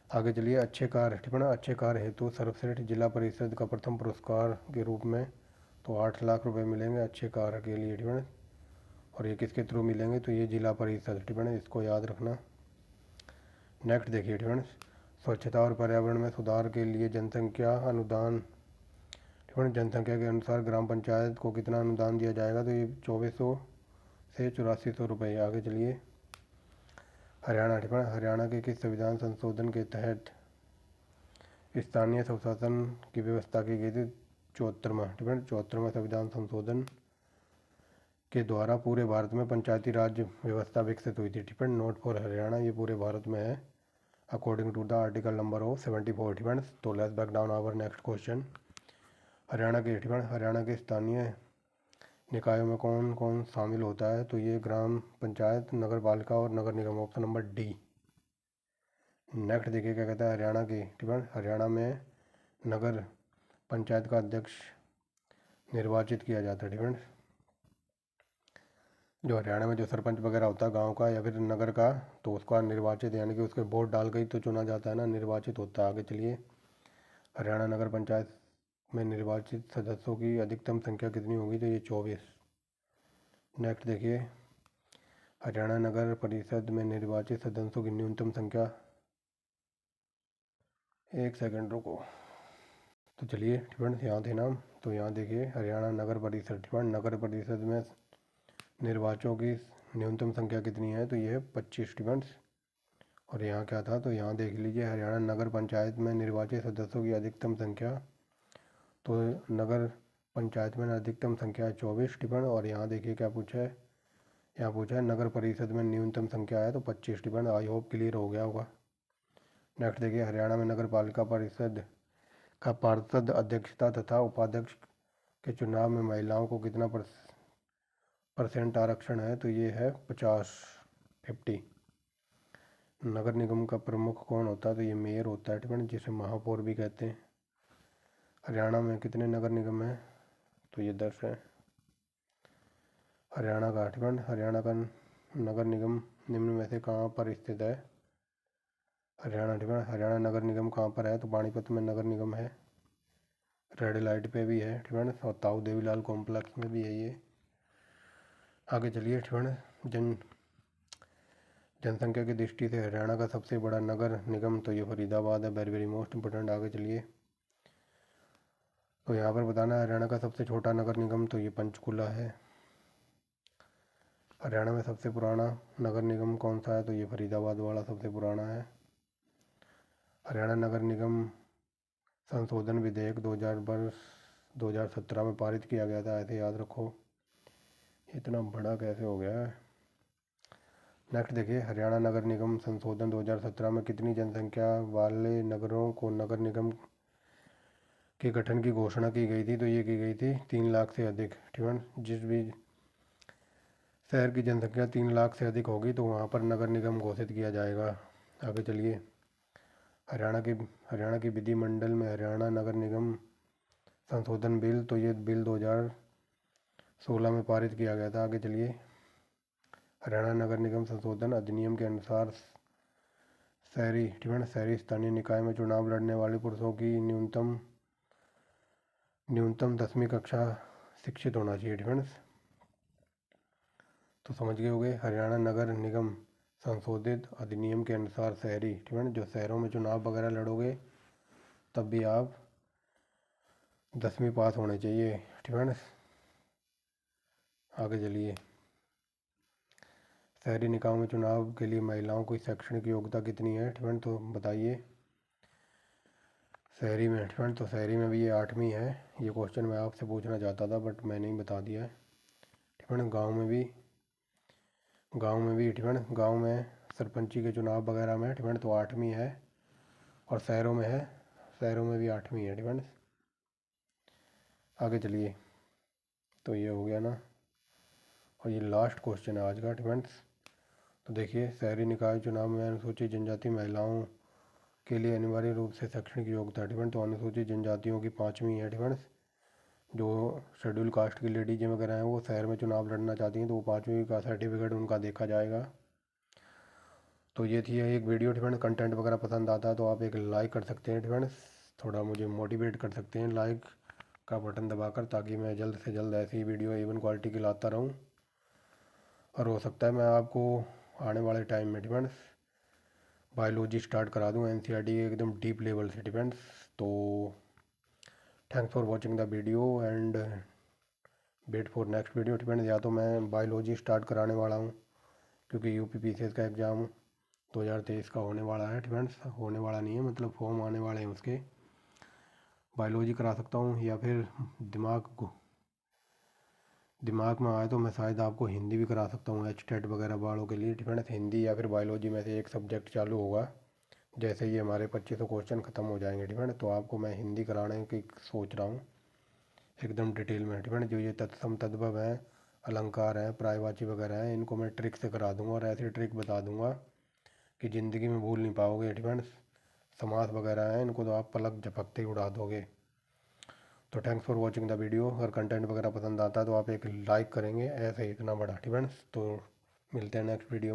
आगे चलिए, अच्छे कार्य हेतु सर्वश्रेष्ठ जिला परिषद का प्रथम पुरस्कार के रूप में तो 8 लाख रुपए मिलेंगे अच्छे कार्य के लिए ठीक है। और ये किसके थ्रू मिलेंगे, तो ये जिला परिषद ठीक है, इसको याद रखना। नेक्स्ट देखिए फ्रेंड्स, स्वच्छता और पर्यावरण में सुधार के लिए जनसंख्या अनुदान ठीक है, जनसंख्या के अनुसार ग्राम पंचायत को कितना अनुदान दिया जाएगा, तो ये 2400 से 8400 रुपये। आगे चलिए, हरियाणा ठीक है, हरियाणा के किस संविधान संशोधन के तहत स्थानीय स्वशासन की व्यवस्था की गई थी, 74वां ठीक है, 74वां संविधान संशोधन के द्वारा पूरे भारत में पंचायती राज व्यवस्था विकसित हुई थी ठीक है। नोट फॉर हरियाणा, ये पूरे भारत में है according to the article number of 74 ठीक है। तो let's back down our next question. Haryana के ठीक है, हरियाणा के स्थानीय निकायों में कौन कौन शामिल होता है, तो ये ग्राम पंचायत, नगर पालिका और नगर निगम, ऑप्शन नंबर डी। नेक्स्ट देखिए क्या कहता है, हरियाणा की ठीक है, हरियाणा में नगर पंचायत का अध्यक्ष निर्वाचित किया जाता है ठीक है। जो हरियाणा में जो सरपंच वगैरह होता है गांव का या फिर नगर का, तो उसका निर्वाचित यानी कि उसके वोट डाल के ही तो चुना जाता है ना, निर्वाचित होता है। आगे चलिए, हरियाणा नगर पंचायत में निर्वाचित सदस्यों की अधिकतम संख्या कितनी होगी, तो ये 24। नेक्स्ट देखिए, हरियाणा नगर परिषद में निर्वाचित सदस्यों की न्यूनतम संख्या, एक सेकंड रुको, तो चलिए ठीक है यहाँ थे नाम, तो यहाँ देखिए हरियाणा नगर परिषद ठीक है, नगर परिषद में निर्वाचकों की न्यूनतम संख्या कितनी है, तो ये है 25 ठीक है। और यहाँ क्या था, तो यहाँ देख लीजिए हरियाणा नगर पंचायत में निर्वाचित सदस्यों की अधिकतम संख्या, तो नगर पंचायत में अधिकतम संख्या है 24 ठीक है। और यहाँ देखिए क्या पूछा है, यहाँ पूछा है नगर परिषद में न्यूनतम संख्या है तो 25 ठीक है। आई होप क्लियर हो गया होगा। नेक्स्ट देखिए, हरियाणा में नगर पालिका परिषद का पार्षद अध्यक्षता तथा उपाध्यक्ष के चुनाव में महिलाओं को कितना परसेंट आरक्षण है, तो ये है 50। नगर निगम का प्रमुख कौन होता है, तो ये मेयर होता है ठीक है, जिसे महापौर भी कहते हैं। हरियाणा में कितने नगर निगम हैं, तो ये 10 है। हरियाणा का ठीक है, हरियाणा का नगर निगम निम्न में से कहाँ पर स्थित है, हरियाणा ठीक है, हरियाणा नगर निगम कहाँ पर है, तो पानीपत में नगर निगम है, रेड लाइट पे भी है ठीक है, और ताऊ देवीलाल कॉम्प्लेक्स में भी है ये। आगे चलिए ठीक है, जनसंख्या की दृष्टि से हरियाणा का सबसे बड़ा नगर निगम, तो ये फरीदाबाद है, वेरी वेरी मोस्ट इंपोर्टेंट। आगे चलिए, तो यहाँ पर बताना है हरियाणा का सबसे छोटा नगर निगम, तो ये पंचकुला है। हरियाणा में सबसे पुराना नगर निगम कौन सा है, तो ये फरीदाबाद वाला सबसे पुराना है। हरियाणा नगर निगम संशोधन विधेयक 2017 में पारित किया गया था, ऐसे याद रखो। इतना बड़ा कैसे हो गया है। नेक्स्ट देखिए, हरियाणा नगर निगम संशोधन 2017 में कितनी जनसंख्या वाले नगरों को नगर निगम के गठन की घोषणा की गई थी, तो ये की गई थी 3 लाख से अधिक ठीक है। जिस भी शहर की जनसंख्या 3 लाख से अधिक होगी तो वहाँ पर नगर निगम घोषित किया जाएगा। आगे चलिए, हरियाणा की विधिमंडल में हरियाणा नगर निगम संशोधन बिल, तो ये बिल 2016 में पारित किया गया था। आगे चलिए, हरियाणा नगर निगम संशोधन अधिनियम के अनुसार शहरी ठीक है, शहरी स्थानीय निकाय में चुनाव लड़ने वाले पुरुषों की न्यूनतम 10वीं कक्षा शिक्षित होना चाहिए ठीक है। तो समझ गए होंगे, हरियाणा नगर निगम संशोधित अधिनियम के अनुसार शहरी ठीक है, जो शहरों में चुनाव वगैरह लड़ोगे तब भी आप 10वीं पास होने चाहिए ठीक है। आगे चलिए, शहरी निकायों में चुनाव के लिए महिलाओं की शैक्षणिक योग्यता कितनी है ठीक है, तो बताइए। शहरी में ठीक है, तो शहरी में भी ये 8वीं है। ये क्वेश्चन मैं आपसे पूछना चाहता था बट मैंने ही बता दिया है ठीक है। गाँव में भी ठीक है, गाँव में सरपंची के चुनाव वगैरह में ठीक है, तो 8वीं है। और शहरों में भी 8वीं है ठीक है। आगे चलिए, तो ये हो गया ना। और ये लास्ट क्वेश्चन है आज का फ्रेंड्स। तो देखिए, शहरी निकाय चुनाव में अनुसूचित जनजाति महिलाओं के लिए अनिवार्य रूप से शैक्षणिक योग्यता डिफेंस। तो अनुसूचित जनजातियों की 5वीं है डिफेंस। जो शेड्यूल कास्ट की लेडीज वगैरह हैं वो शहर में चुनाव लड़ना चाहती हैं तो वो 5वीं का सर्टिफिकेट उनका देखा जाएगा। तो ये थी एक वीडियो डिफेंस। कंटेंट वगैरह पसंद आता है तो आप एक लाइक कर सकते हैं डिफेंस, थोड़ा मुझे मोटिवेट कर सकते हैं लाइक का बटन दबाकर, ताकि मैं जल्द से जल्द ऐसी वीडियो इवन क्वालिटी की लाता रहूँ। और हो सकता है मैं आपको आने वाले टाइम में डिफेंस बायोलॉजी स्टार्ट करा दूँ एनसीईआरटी एकदम डीप लेवल से डिफेंस। तो thanks for watching the video and wait for next video defence. या तो मैं बायोलॉजी स्टार्ट कराने वाला हूँ क्योंकि यूपीपीसीएस का एग्ज़ाम 2023 का होने वाला है डिफेंस। होने वाला नहीं है, मतलब फॉर्म आने वाले हैं उसके। बायोलॉजी करा सकता हूँ या फिर दिमाग में आए तो मैं शायद आपको हिंदी भी करा सकता हूँ एच टेट वगैरह वालों के लिए डिफेंस। हिंदी या फिर बायोलॉजी में से एक सब्जेक्ट चालू होगा जैसे ही हमारे 2500 क्वेश्चन ख़त्म हो जाएंगे डिफेंस। तो आपको मैं हिंदी कराने की सोच रहा हूँ एकदम डिटेल में डिफेंस। जो ये तत्सम तद्भव हैं, अलंकार हैं, पर्यायवाची वगैरह हैं, इनको मैं ट्रिक से करा दूंगा और ऐसी ट्रिक बता दूंगा कि ज़िंदगी में भूल नहीं पाओगे डिफेंस। समास वगैरह हैं, इनको तो आप पलक झपकते ही उड़ा दोगे। तो thanks for watching the video. अगर कंटेंट वगैरह पसंद आता है तो आप एक लाइक करेंगे, ऐसे ही इतना बड़ा डिफेंस। तो मिलते हैं नेक्स्ट वीडियो में।